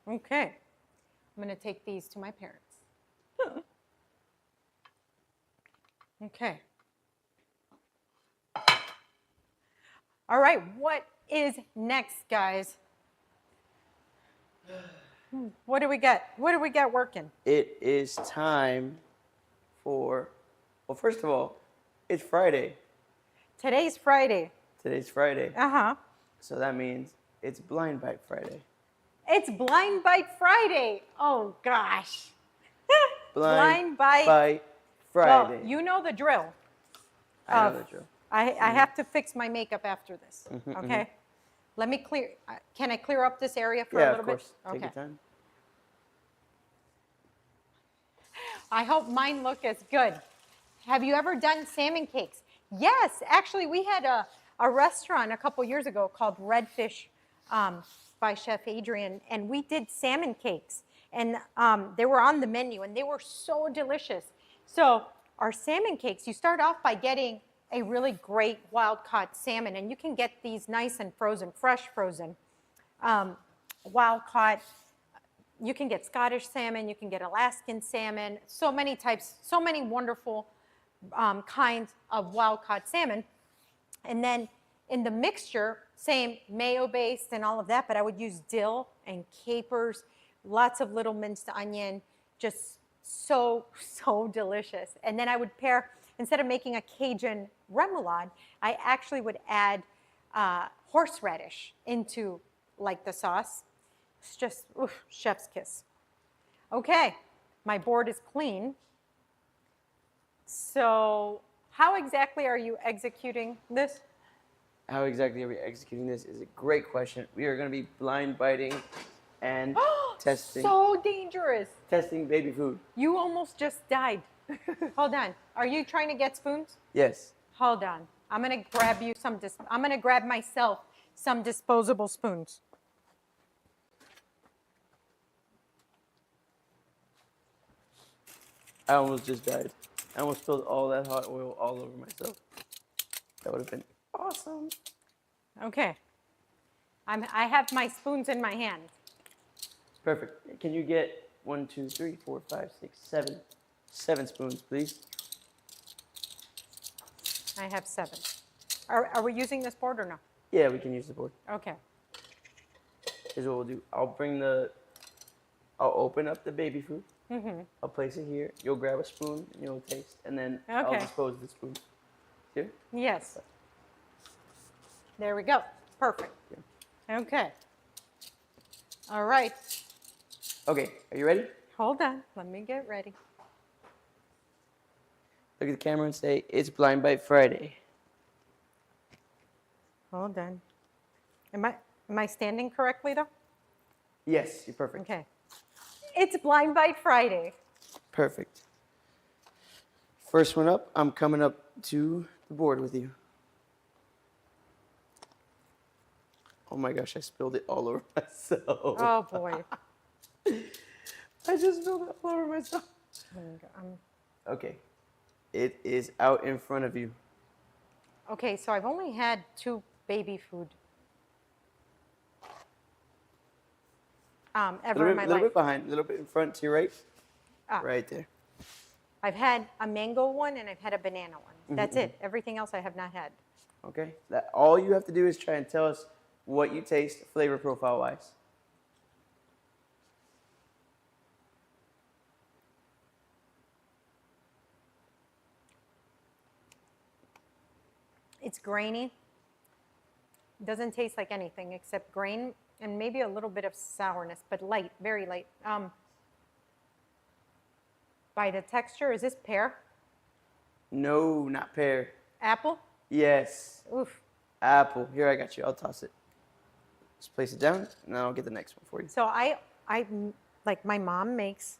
Okay, I'm going to take these to my parents. Okay. All right, what is next, guys? What do we got? What do we got working?
It is time for, well, first of all, it's Friday.
Today's Friday.
Today's Friday.
Uh-huh.
So that means it's Blind Bite Friday.
It's Blind Bite Friday. Oh, gosh. Blind Bite
Friday.
Well, you know the drill.
I know the drill.
I have to fix my makeup after this, okay? Let me clear, can I clear up this area for a
Yeah,
little
of course.
bit?
Take your time.
I hope mine look as good. Have you ever done salmon cakes? Yes, actually we had a restaurant a couple years ago called Redfish by Chef Adrian, and we did salmon cakes. And they were on the menu, and they were so delicious. So our salmon cakes, you start off by getting a really great wild-caught salmon, and you can get these nice and frozen, fresh frozen, wild-caught. You can get Scottish salmon, you can get Alaskan salmon, so many types, so many wonderful kinds of wild-caught salmon. And then in the mixture, same mayo-based and all of that, but I would use dill and capers, lots of little minced onion, just so delicious. And then I would pair, instead of making a Cajun remoulade, I actually would add horseradish into like the sauce. It's just, oof, chef's kiss. Okay, my board is clean. So how exactly are you executing this?
How exactly are we executing this is a great question. We are going to be blind biting and testing
So dangerous.
testing baby food.
You almost just died. Hold on. Are you trying to get spoons?
Yes.
Hold on. I'm going to grab you some, I'm going to grab myself some disposable spoons.
I almost just died. I almost spilled all that hot oil all over myself. That would have been awesome.
Okay. I have my spoons in my hand.
Perfect. Can you get 1, 2, 3, 4, 5, 6, 7, 7 spoons, please?
I have 7. Are we using this board or no?
Yeah, we can use the board.
Okay.
Here's what we'll do. I'll open up the baby food. I'll place it here. You'll grab a spoon and you'll taste, and then I'll
Okay.
dispose of the spoon. Here?
Yes. There we go. Perfect. Okay. All right.
Okay, are you ready?
Hold on. Let me get ready.
Look at the camera and say, it's Blind Bite Friday.
Hold on. Am I standing correctly though?
Yes, you're perfect.
Okay. It's Blind Bite Friday.
Perfect. First one up, I'm coming up to the board with you. Oh my gosh, I spilled it all over myself.
Oh boy.
I just spilled it all over myself. Okay. It is out in front of you.
Okay, so I've only had 2 baby food ever in my
little
life.
bit behind, a little bit in front to your right.
Ah.
Right there.
I've had a mango one and I've had a banana one. That's it. Everything else I have not had.
Okay. All you have to do is try and tell us what you taste flavor profile wise.
It's grainy. Doesn't taste like anything except grain and maybe a little bit of sourness, but light, very light. By the texture, is this pear?
No, not pear.
Apple?
Yes,
Oof.
apple. Here, I got you. I'll toss it. Just place it down, and then I'll get the next one for you.
So I like my mom makes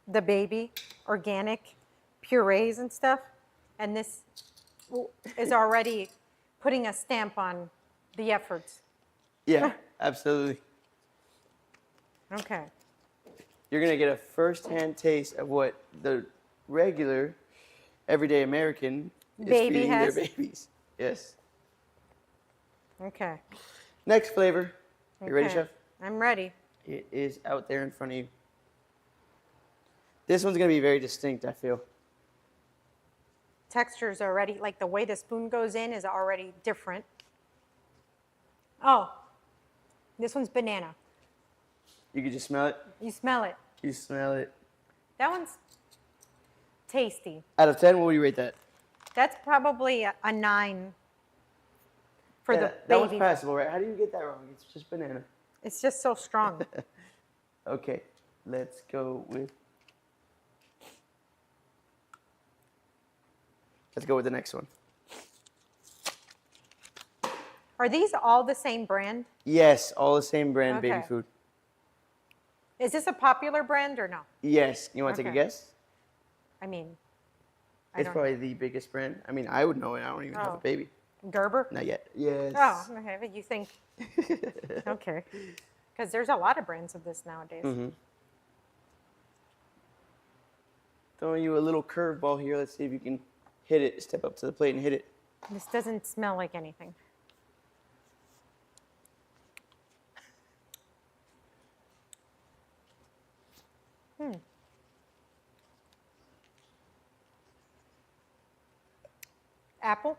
the baby organic purees and stuff, and this is already putting a stamp on the efforts.
Yeah, absolutely.
Okay.
You're gonna get a first-hand taste of what the regular, everyday American is
Baby
feeding
has.
their babies. Yes.
Okay.
Next flavor. You ready,
Okay.
Chef?
I'm ready.
It is out there in front of you. This one's gonna be very distinct, I feel.
Texture's already, like the way the spoon goes in is already different. Oh, this one's banana.
You can just smell it.
You smell it.
You smell it.
That one's tasty.
Out of 10, what would you rate that?
That's probably a 9 for
Yeah,
the
that one's
baby.
passable, right? How do you get that wrong? It's just banana.
It's just so strong.
Okay, let's go with. Let's go with the next one.
Are these all the same brand?
Yes, all the same brand baby
Okay.
food.
Is this a popular brand or no?
Yes. You want to take a
Okay.
guess?
I mean, I
It's
don't
probably the biggest brand. I mean, I would know it. I don't even have
Oh.
a baby.
Gerber?
Not yet. Yes.
Oh, okay. But you think, okay. Because there's a lot of brands of this nowadays.
Mm-hmm. Throwing you a little curveball here. Let's see if you can hit it. Step up to the plate and hit it.
This doesn't smell like anything. Apple?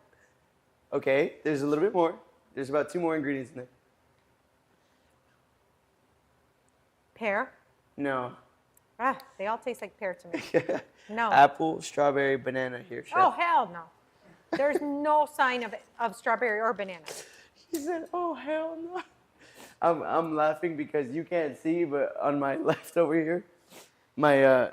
Okay, there's a little bit more. There's about 2 more ingredients in
Pear?
there. No.
Ah, they all taste like pear to me. No.
Apple, strawberry, banana here, Chef.
Oh, hell no. There's no sign of strawberry or banana.
He said, "Oh hell no!" I'm laughing because you can't see, but on my left over here, my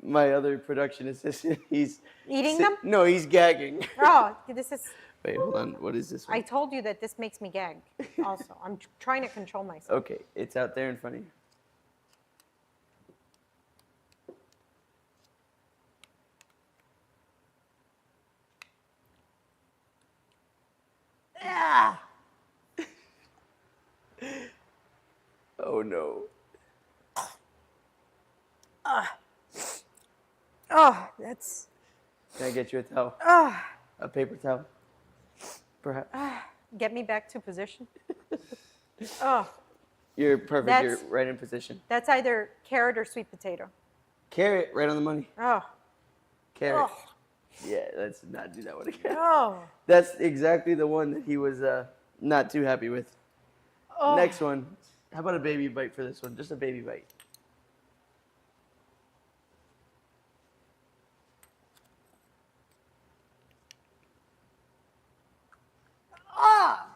my other production assistant, he's
Eating them?
No, he's gagging.
Oh, this is.
Wait, hold on. What is this one?
I told you that this makes me gag. Also, I'm trying to control myself.
Okay, it's out there in front of you.
Ah!
Oh no.
Oh, that's.
Can I get you a towel?
Ah!
A paper towel? Perhaps.
Get me back to position. Oh,
You're perfect. You're
That's-
right in position.
that's either carrot or sweet potato.
Carrot, right on the money.
Oh,
Carrot.
oh,
Yeah, let's not do that one again.
oh.
That's exactly the one that he was not too happy with.
Oh.
Next one. How about a baby bite for this one? Just a baby bite.
Ah!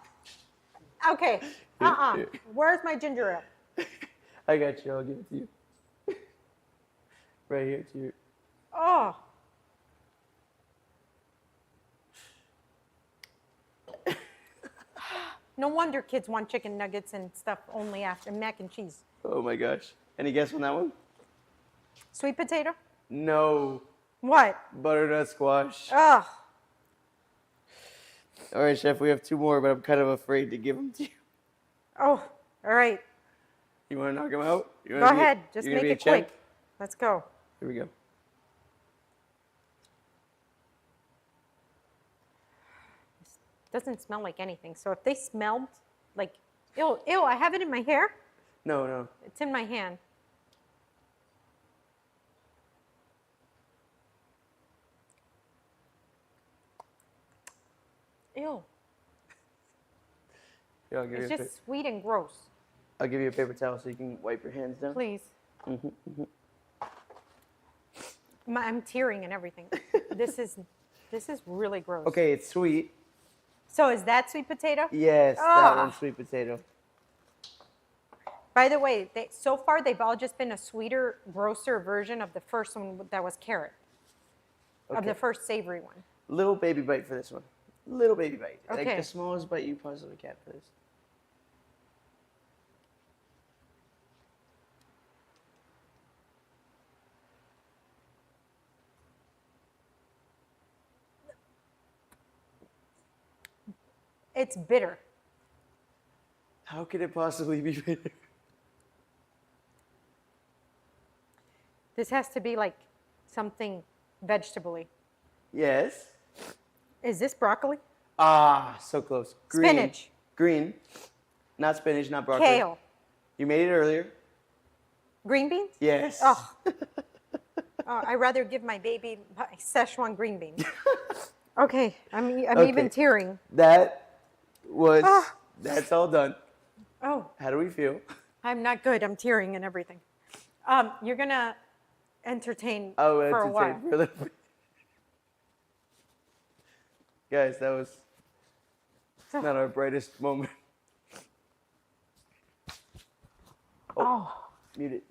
Okay.
Here.
Where's my ginger ale?
I got you. I'll give it to you. Right here to you.
Oh. No wonder kids want chicken nuggets and stuff only after mac and cheese.
Oh my gosh. Any guess on that one?
Sweet potato?
No.
What?
Butternut squash.
Oh.
All right, Chef. We have 2 more, but I'm kind of afraid to give them to you.
Oh. All right.
You want to knock them out? You
Go
wanna be-
ahead. Just
you're gonna
make
be a
it quick.
champ?
Let's go.
Here we go.
Doesn't smell like anything. So if they smelled like, ew, ew, I have it in my hair.
No, no.
It's in my hand. Ew.
Here, I'll give
It's
you a
just sweet and gross.
I'll give you a paper towel so you can wipe your hands down.
Please.
Mm-hmm.
I'm tearing and everything. This is really gross.
Okay, it's sweet.
So is that sweet potato?
Yes, that
Ah.
one's sweet potato.
By the way, so far they've all just been a sweeter, grosser version of the first one that was carrot, of the
Okay.
first savory one.
Little baby bite for this one. Little baby bite. Like
Okay.
the smallest bite you possibly can for this.
It's bitter.
How could it possibly be bitter?
This has to be like something vegetable-y.
Yes.
Is this broccoli?
Ah, so close. Green.
Spinach.
Green. Not spinach, not broccoli.
Kale.
You made it earlier.
Green beans?
Yes.
Oh. I'd rather give my baby my Szechuan green beans. Okay, I'm
Okay.
even tearing.
That was,
Ah.
that's all done.
Oh,
How do we feel?
I'm not good. I'm tearing and everything. You're gonna entertain
I'll
for a while.
entertain for a little bit. Guys, that was not our brightest moment.
Oh,
Mute it.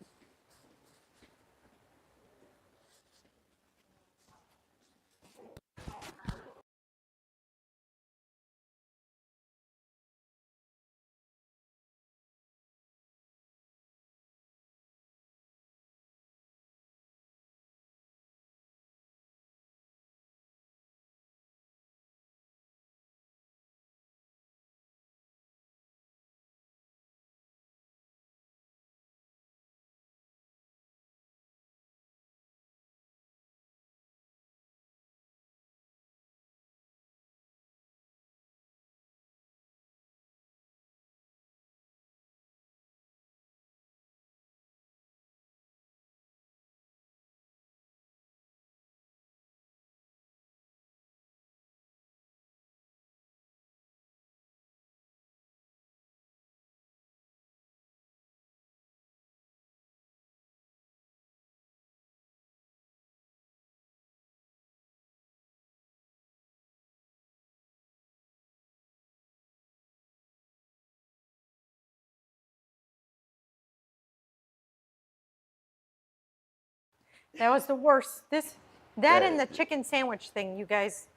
that was the worst. That and the
That-
chicken sandwich thing, you guys.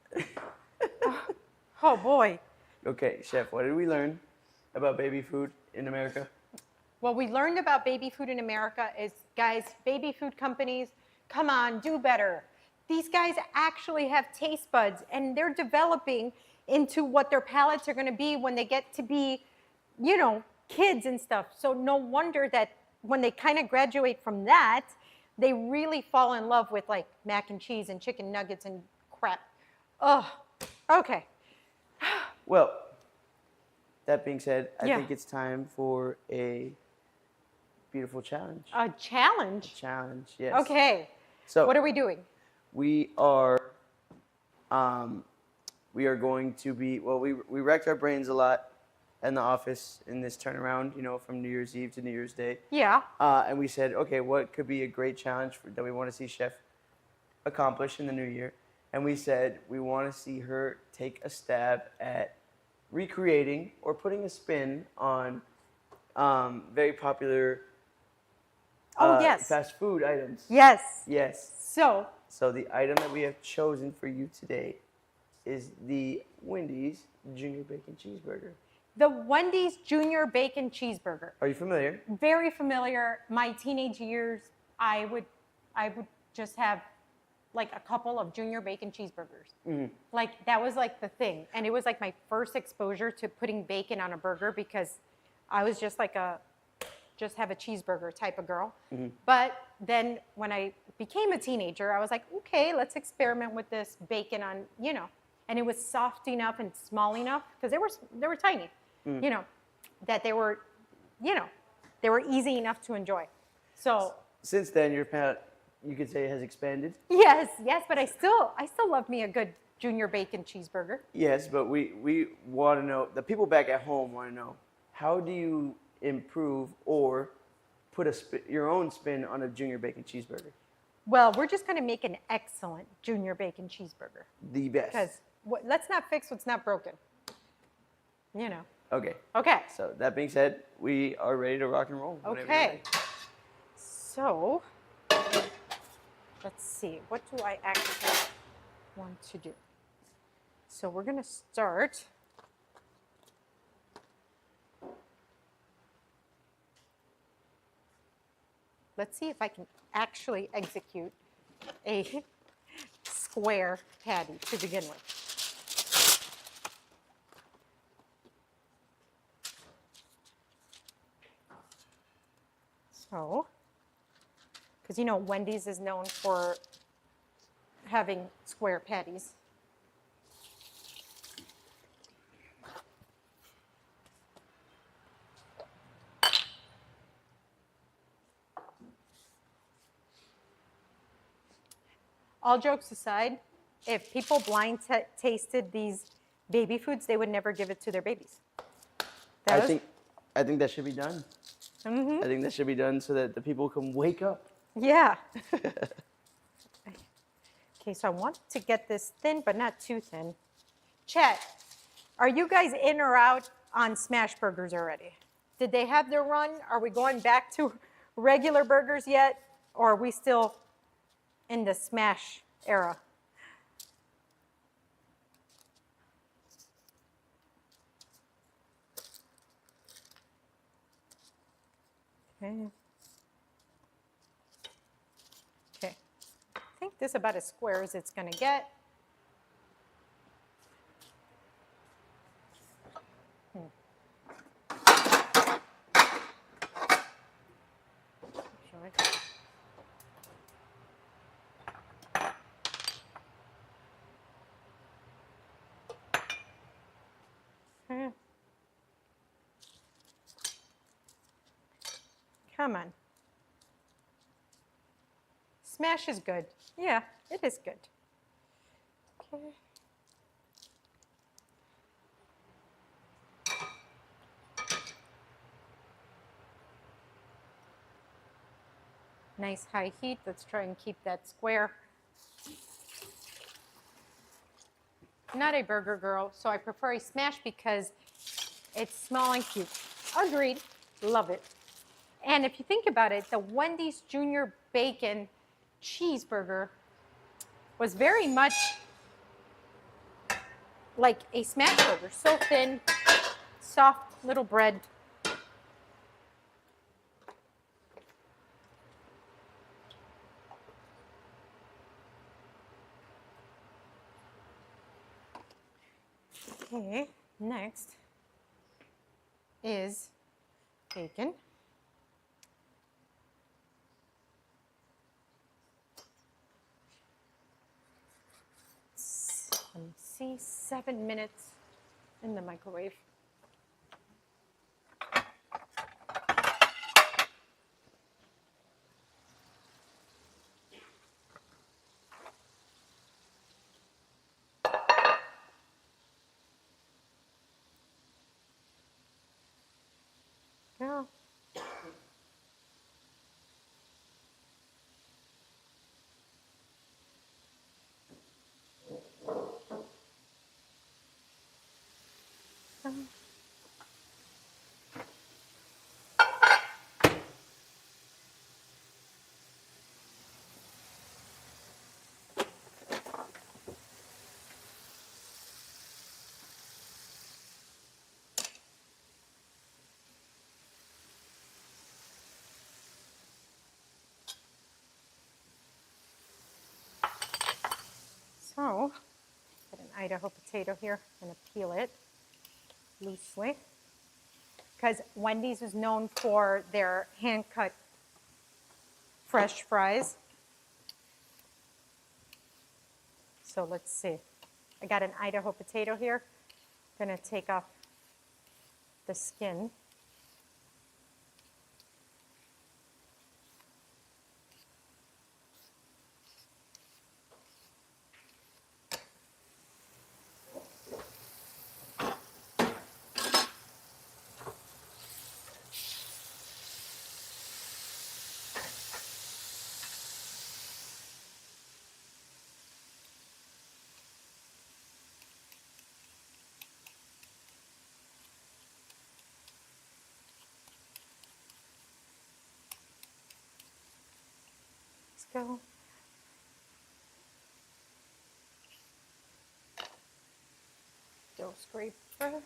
Oh boy.
Okay, Chef, what did we learn about baby food in America?
What we learned about baby food in America is, guys, baby food companies, come on, do better. These guys actually have taste buds, and they're developing into what their palates are going to be when they get to be, kids and stuff. So no wonder that when they kind of graduate from that, they really fall in love with like mac and cheese and chicken nuggets and crap. Oh, okay.
Well, that being said, I
Yeah.
think it's time for a beautiful challenge.
A challenge.
Challenge, yes.
Okay.
So
What are we doing?
we are going to be, well, we wrecked our brains a lot in the office in this turnaround, from New Year's Eve to New Year's Day.
Yeah.
And we said, okay, what could be a great challenge that we want to see Chef accomplish in the new year? And we said we want to see her take a stab at recreating or putting a spin on very popular
Oh, yes.
fast food items.
Yes.
Yes.
So,
The item that we have chosen for you today is the Wendy's Junior Bacon Cheeseburger.
the Wendy's Junior Bacon Cheeseburger.
Are you familiar?
Very familiar. My teenage years, I would just have like a couple of Junior Bacon Cheeseburgers. Like that was like the thing, and it was like my first exposure to putting bacon on a burger because I was just like just have a cheeseburger type of girl. But then when I became a teenager, I was like, okay, let's experiment with this bacon on, and it was soft enough and small enough because they were tiny, that they were, they were easy enough to enjoy. So
Since then, your palate, you could say, has expanded.
yes, but I still love me a good Junior Bacon Cheeseburger.
Yes, but we want to know, the people back at home want to know, how do you improve or put your own spin on a Junior Bacon Cheeseburger?
Well, we're just going to make an excellent Junior Bacon Cheeseburger
The best.
because let's not fix what's not broken. you know.
Okay.
Okay.
So that being said, we are ready to rock and roll. whenever you're
Okay.
ready.
So, let's see. What do I actually want to do? So we're going to start. Let's see if I can actually execute a square patty to begin with. So, because you know Wendy's is known for having square patties. All jokes aside, if people blind tasted these baby foods, they would never give it to their babies.
I think that should be done.
Mm-hmm.
I think that should be done so that the people can wake up.
Yeah. Okay, so I want to get this thin, but not too thin. Chet, are you guys in or out on smash burgers already? Did they have their run? Are we going back to regular burgers yet? Or are we still in the smash era? Okay. Okay. I think this is about as square as it's going to get. Sure. Okay. Come on. Smash is good. Yeah, it is good. Okay. Nice high heat. Let's try and keep that square. Not a burger girl, so I prefer a smash because it's small and cute. Agreed. Love it. And if you think about it, the Wendy's Junior Bacon cheeseburger was very much like a smash burger. So thin, soft little bread. Okay, next is bacon. Let me see, 7 minutes in the microwave. Yeah. So, get an Idaho potato here. I'm going to peel it loosely. Because Wendy's is known for their hand-cut fresh fries. So let's see. I got an Idaho potato here. I'm going to take off the skin. go. Dough scraper.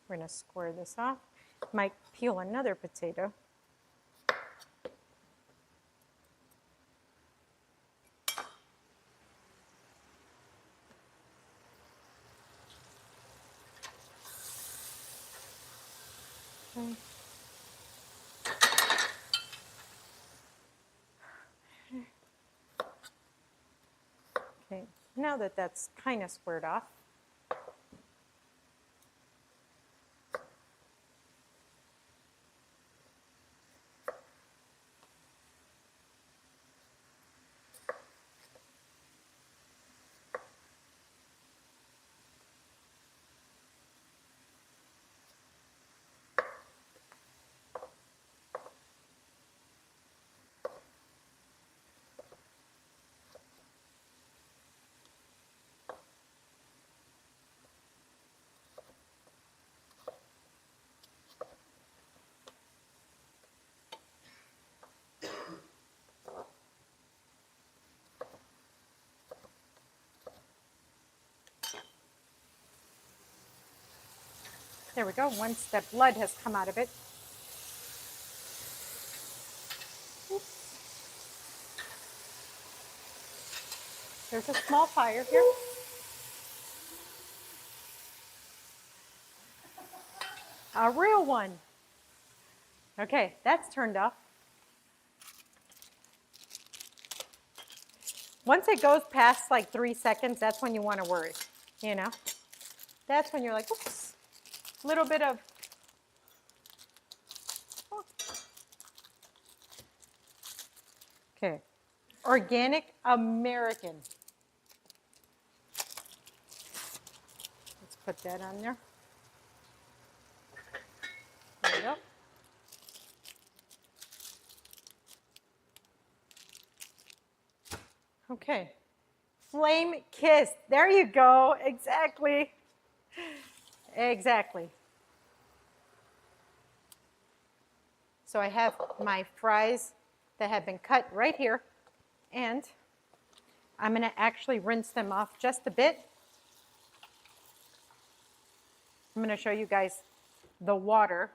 We're going to square this off. Might peel another potato. Okay. Okay, now that that's kind of squared off, there we go. Once that blood has come out of it. Oops. There's a small fire here. A real one. Okay, that's turned off. Once it goes past like 3 seconds, that's when you want to worry, you know? That's when you're like, oops, a little bit of, oh. Okay, organic American. Let's put that on there. There we go. Okay, flame kissed. There you go, exactly. Exactly. So I have my fries that have been cut right here, and I'm going to actually rinse them off just a bit. I'm going to show you guys the water.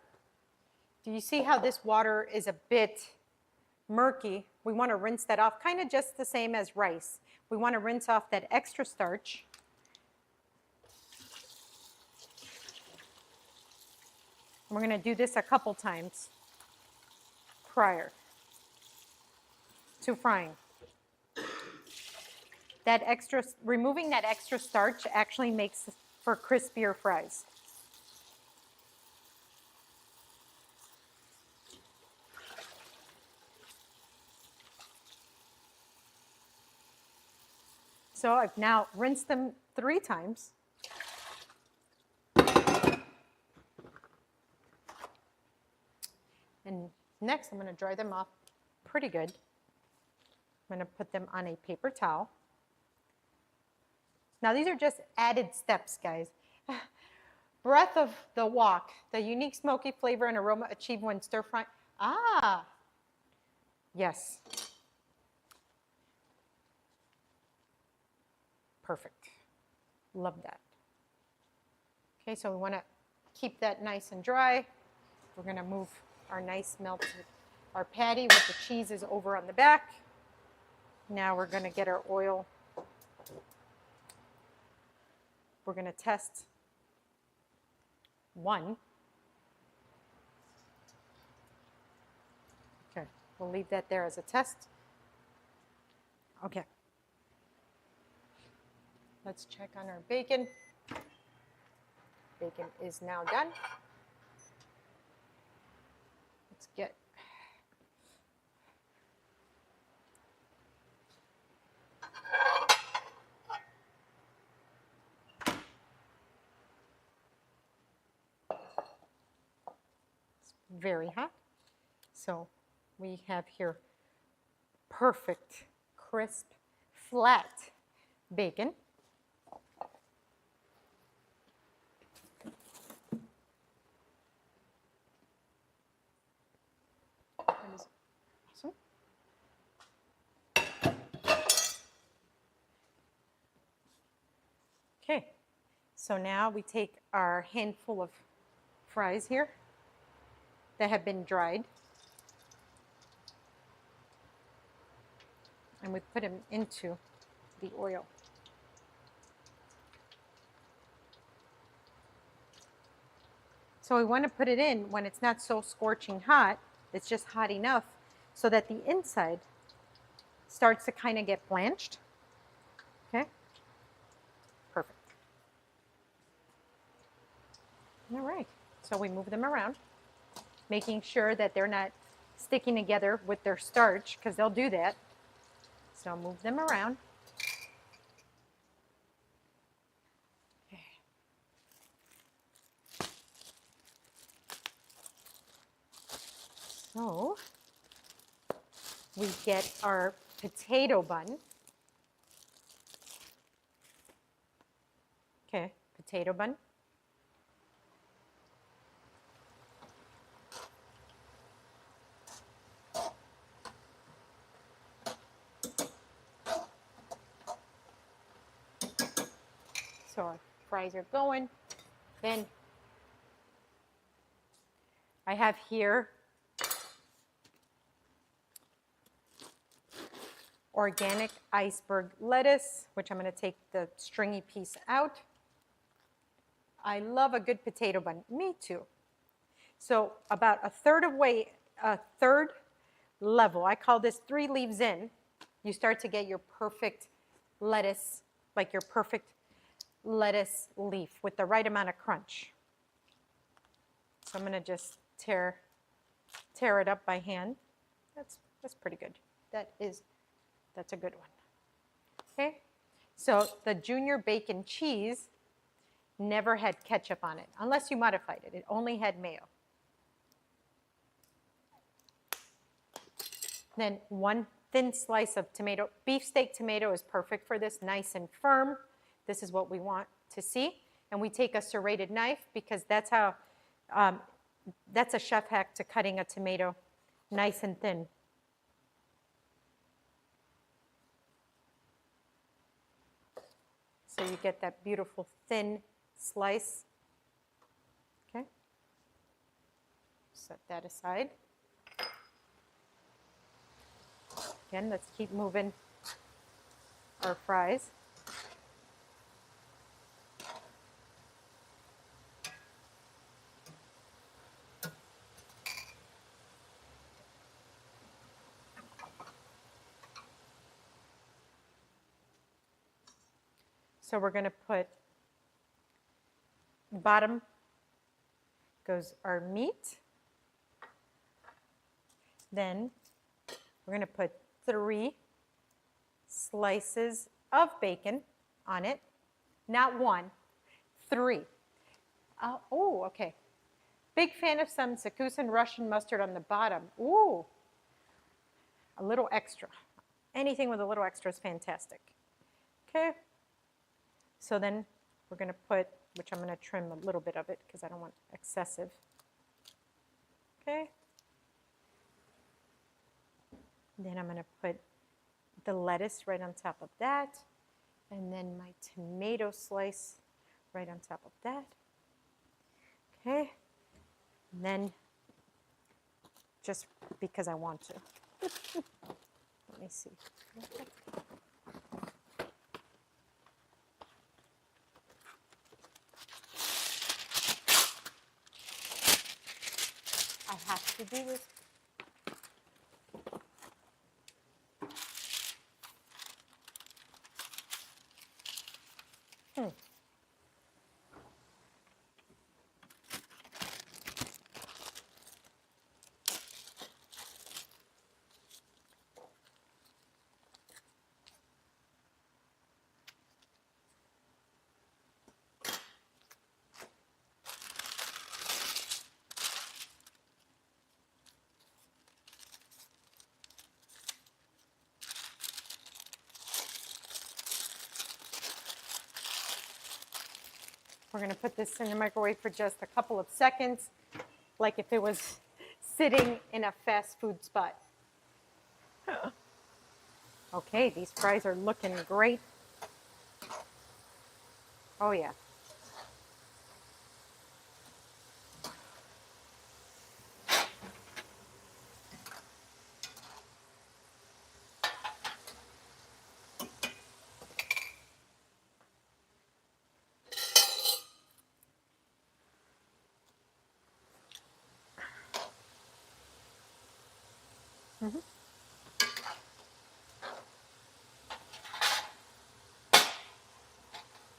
Do you see how this water is a bit murky? We want to rinse that off, kind of just the same as rice. We want to rinse off that extra starch. We're going to do this a couple times prior to frying. Removing that extra starch actually makes for crispier fries. So I've now rinsed them 3 times. And next I'm going to dry them off pretty good. I'm going to put them on a paper towel. Now these are just added steps, guys. Breath of the wok, the unique smoky flavor and aroma achieved when stir frying. Ah, yes. Perfect. Love that. Okay, so we want to keep that nice and dry. We're going to move our nice melted, our patty with the cheese is over on the back. Now we're going to get our oil. We're going to test 1. Okay, we'll leave that there as a test. Okay. Let's check on our bacon. Bacon is now done. Let's get it's very hot. So we have here perfect, crisp, flat bacon. That is awesome. Okay, so now we take our handful of fries here that have been dried, and we put them into the oil. So we want to put it in when it's not so scorching hot. It's just hot enough so that the inside starts to kind of get blanched. Okay, perfect. All right, so we move them around, making sure that they're not sticking together with their starch, because they'll do that. So move them around. Okay. So we get our potato bun. Okay, potato bun. So our fries are going. Then I have here organic iceberg lettuce, which I'm going to take the stringy piece out. I love a good potato bun. Me too. So about a third level, I call this 3 leaves in, you start to get your perfect lettuce, like your perfect lettuce leaf with the right amount of crunch. So I'm going to just tear it up by hand. That's pretty good. That's a good one. Okay, so the Junior Bacon cheese never had ketchup on it, unless you modified it. It only had mayo. Then 1 thin slice of tomato. Beefsteak tomato is perfect for this, nice and firm. This is what we want to see. And we take a serrated knife, because that's how, that's a chef hack to cutting a tomato nice and thin. So you get that beautiful thin slice. Okay. Set that aside. Again, let's keep moving our fries. So we're going to put, bottom goes our meat. Then we're going to put 3 slices of bacon on it. Not 1, 3. Oh, okay. Big fan of some Zakusan Russian mustard on the bottom. Ooh, a little extra. Anything with a little extra is fantastic. Okay. So then we're going to put, which I'm going to trim a little bit of it because I don't want excessive. Okay. Then I'm going to put the lettuce right on top of that. And then my tomato slice right on top of that. Okay. And then, just because I want to. Let me see. Okay. I have to do it. We're going to put this in the microwave for just a couple of seconds, like if it was sitting in a fast food spot. Okay, these fries are looking great. Oh, yeah.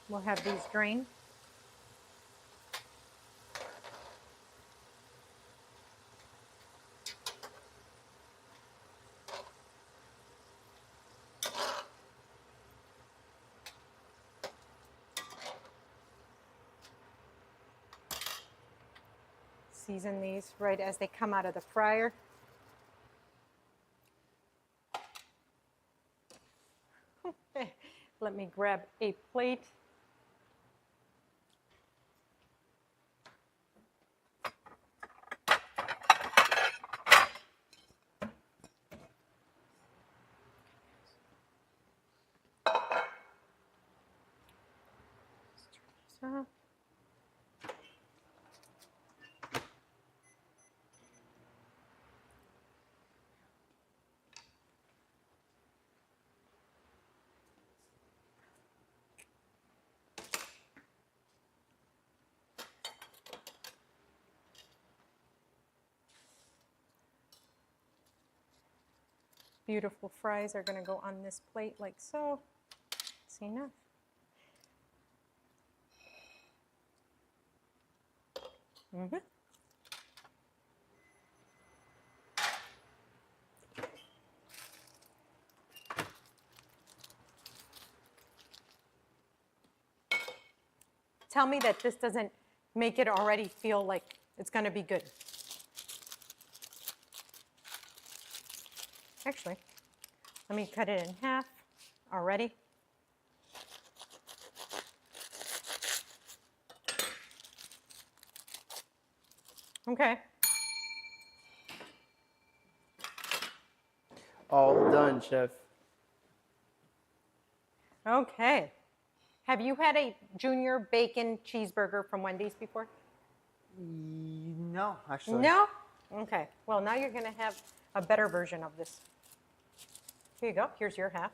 We'll have these drained. Season these right as they come out of the fryer. Let me grab a plate. So, beautiful fries are going to go on this plate like so. That's enough. Mm-hmm. Tell me that this doesn't make it already feel like it's going to be good. Actually, let me cut it in half already. Okay.
All done, chef.
Okay. Have you had a junior bacon cheeseburger from Wendy's before?
No, actually.
No? Okay. Well, now you're going to have a better version of this. Here you go. Here's your half.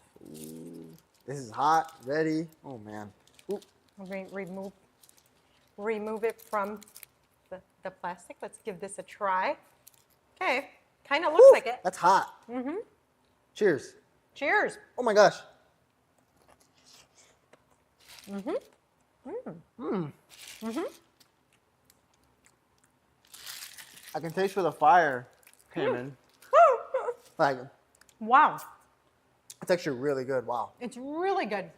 This is hot, ready. Oh, man. Ooh.
Remove it from the plastic. Let's give this a try. Okay. Kind of looks
Woo,
like it.
That's hot.
Mm-hmm.
Cheers.
Cheers.
Oh, my gosh.
Mm-hmm.
I can taste where the fire came in. Like,
Wow.
it's actually really good. Wow.
It's really good.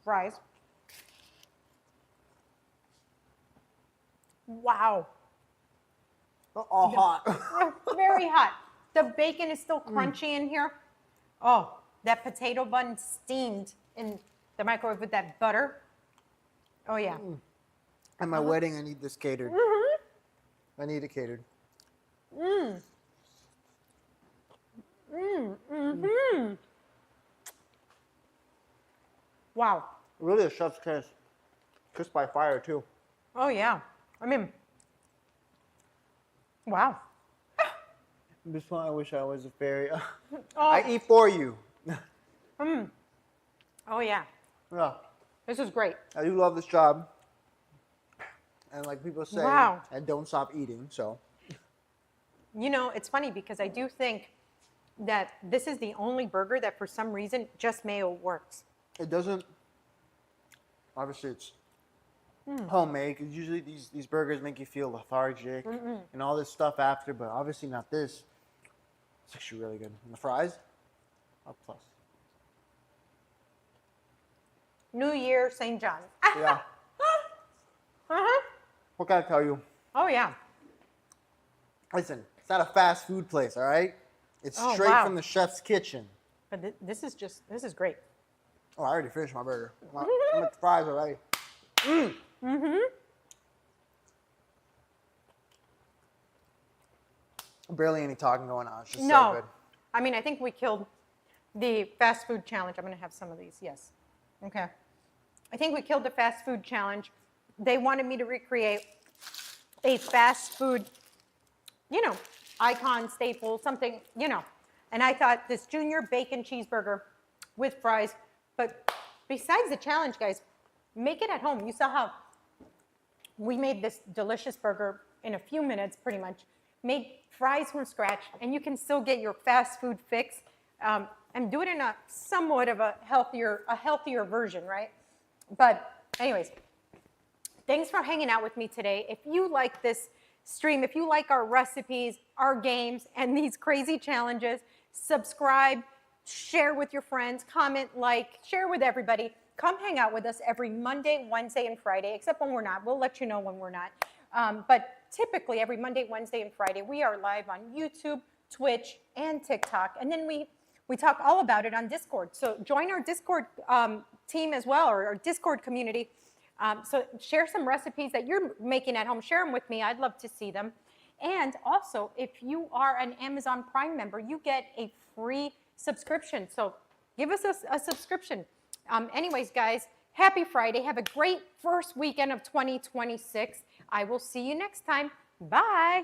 Fries. Wow.
All hot.
Very hot. The bacon is still crunchy in here. Oh, that potato bun steamed in the microwave with that butter. Oh, yeah.
At my wedding, I need this catered. I need it catered.
Wow.
Really a chef's kiss. Kiss by fire, too.
Oh, yeah. I mean, wow.
This one, I wish I was a fairy.
Oh,
I eat for you.
oh, yeah.
Yeah.
This is great.
I do love this job. And like people say,
Wow.
I don't stop eating, so.
You know, it's funny because I do think that this is the only burger that for some reason just mayo works.
It doesn't, obviously it's homemade, because usually these burgers make you feel lethargic and all this stuff after, but obviously not this. It's actually really good. And the fries, a plus.
New Year, St. John.
Yeah.
Uh-huh.
What can I tell you?
Oh, yeah.
Listen, it's not a fast food place, all right? It's
Oh,
straight
wow.
from the chef's kitchen.
But this is great.
Oh, I already finished my burger. I'm at the fries already. Barely any talking going on. It's just so
No,
good.
I mean, I think we killed the fast food challenge. I'm going to have some of these, yes. Okay. I think we killed the fast food challenge. They wanted me to recreate a fast food, icon, staple, something, And I thought this junior bacon cheeseburger with fries. But besides the challenge, guys, make it at home. You saw how we made this delicious burger in a few minutes, pretty much. Made fries from scratch, and you can still get your fast food fix and do it in a somewhat of a healthier version, right? But anyways, thanks for hanging out with me today. If you like this stream, if you like our recipes, our games, and these crazy challenges, subscribe, share with your friends, comment, share with everybody. Come hang out with us every Monday, Wednesday, and Friday, except when we're not. We'll let you know when we're not. But typically every Monday, Wednesday, and Friday, we are live on YouTube, Twitch, and TikTok. And then we talk all about it on Discord. So join our Discord team as well, or our Discord community. So share some recipes that you're making at home. Share them with me. I'd love to see them. And also, if you are an Amazon Prime member, you get a free subscription. So give us a subscription. Anyways, guys, happy Friday. Have a great first weekend of 2026. I will see you next time. Bye.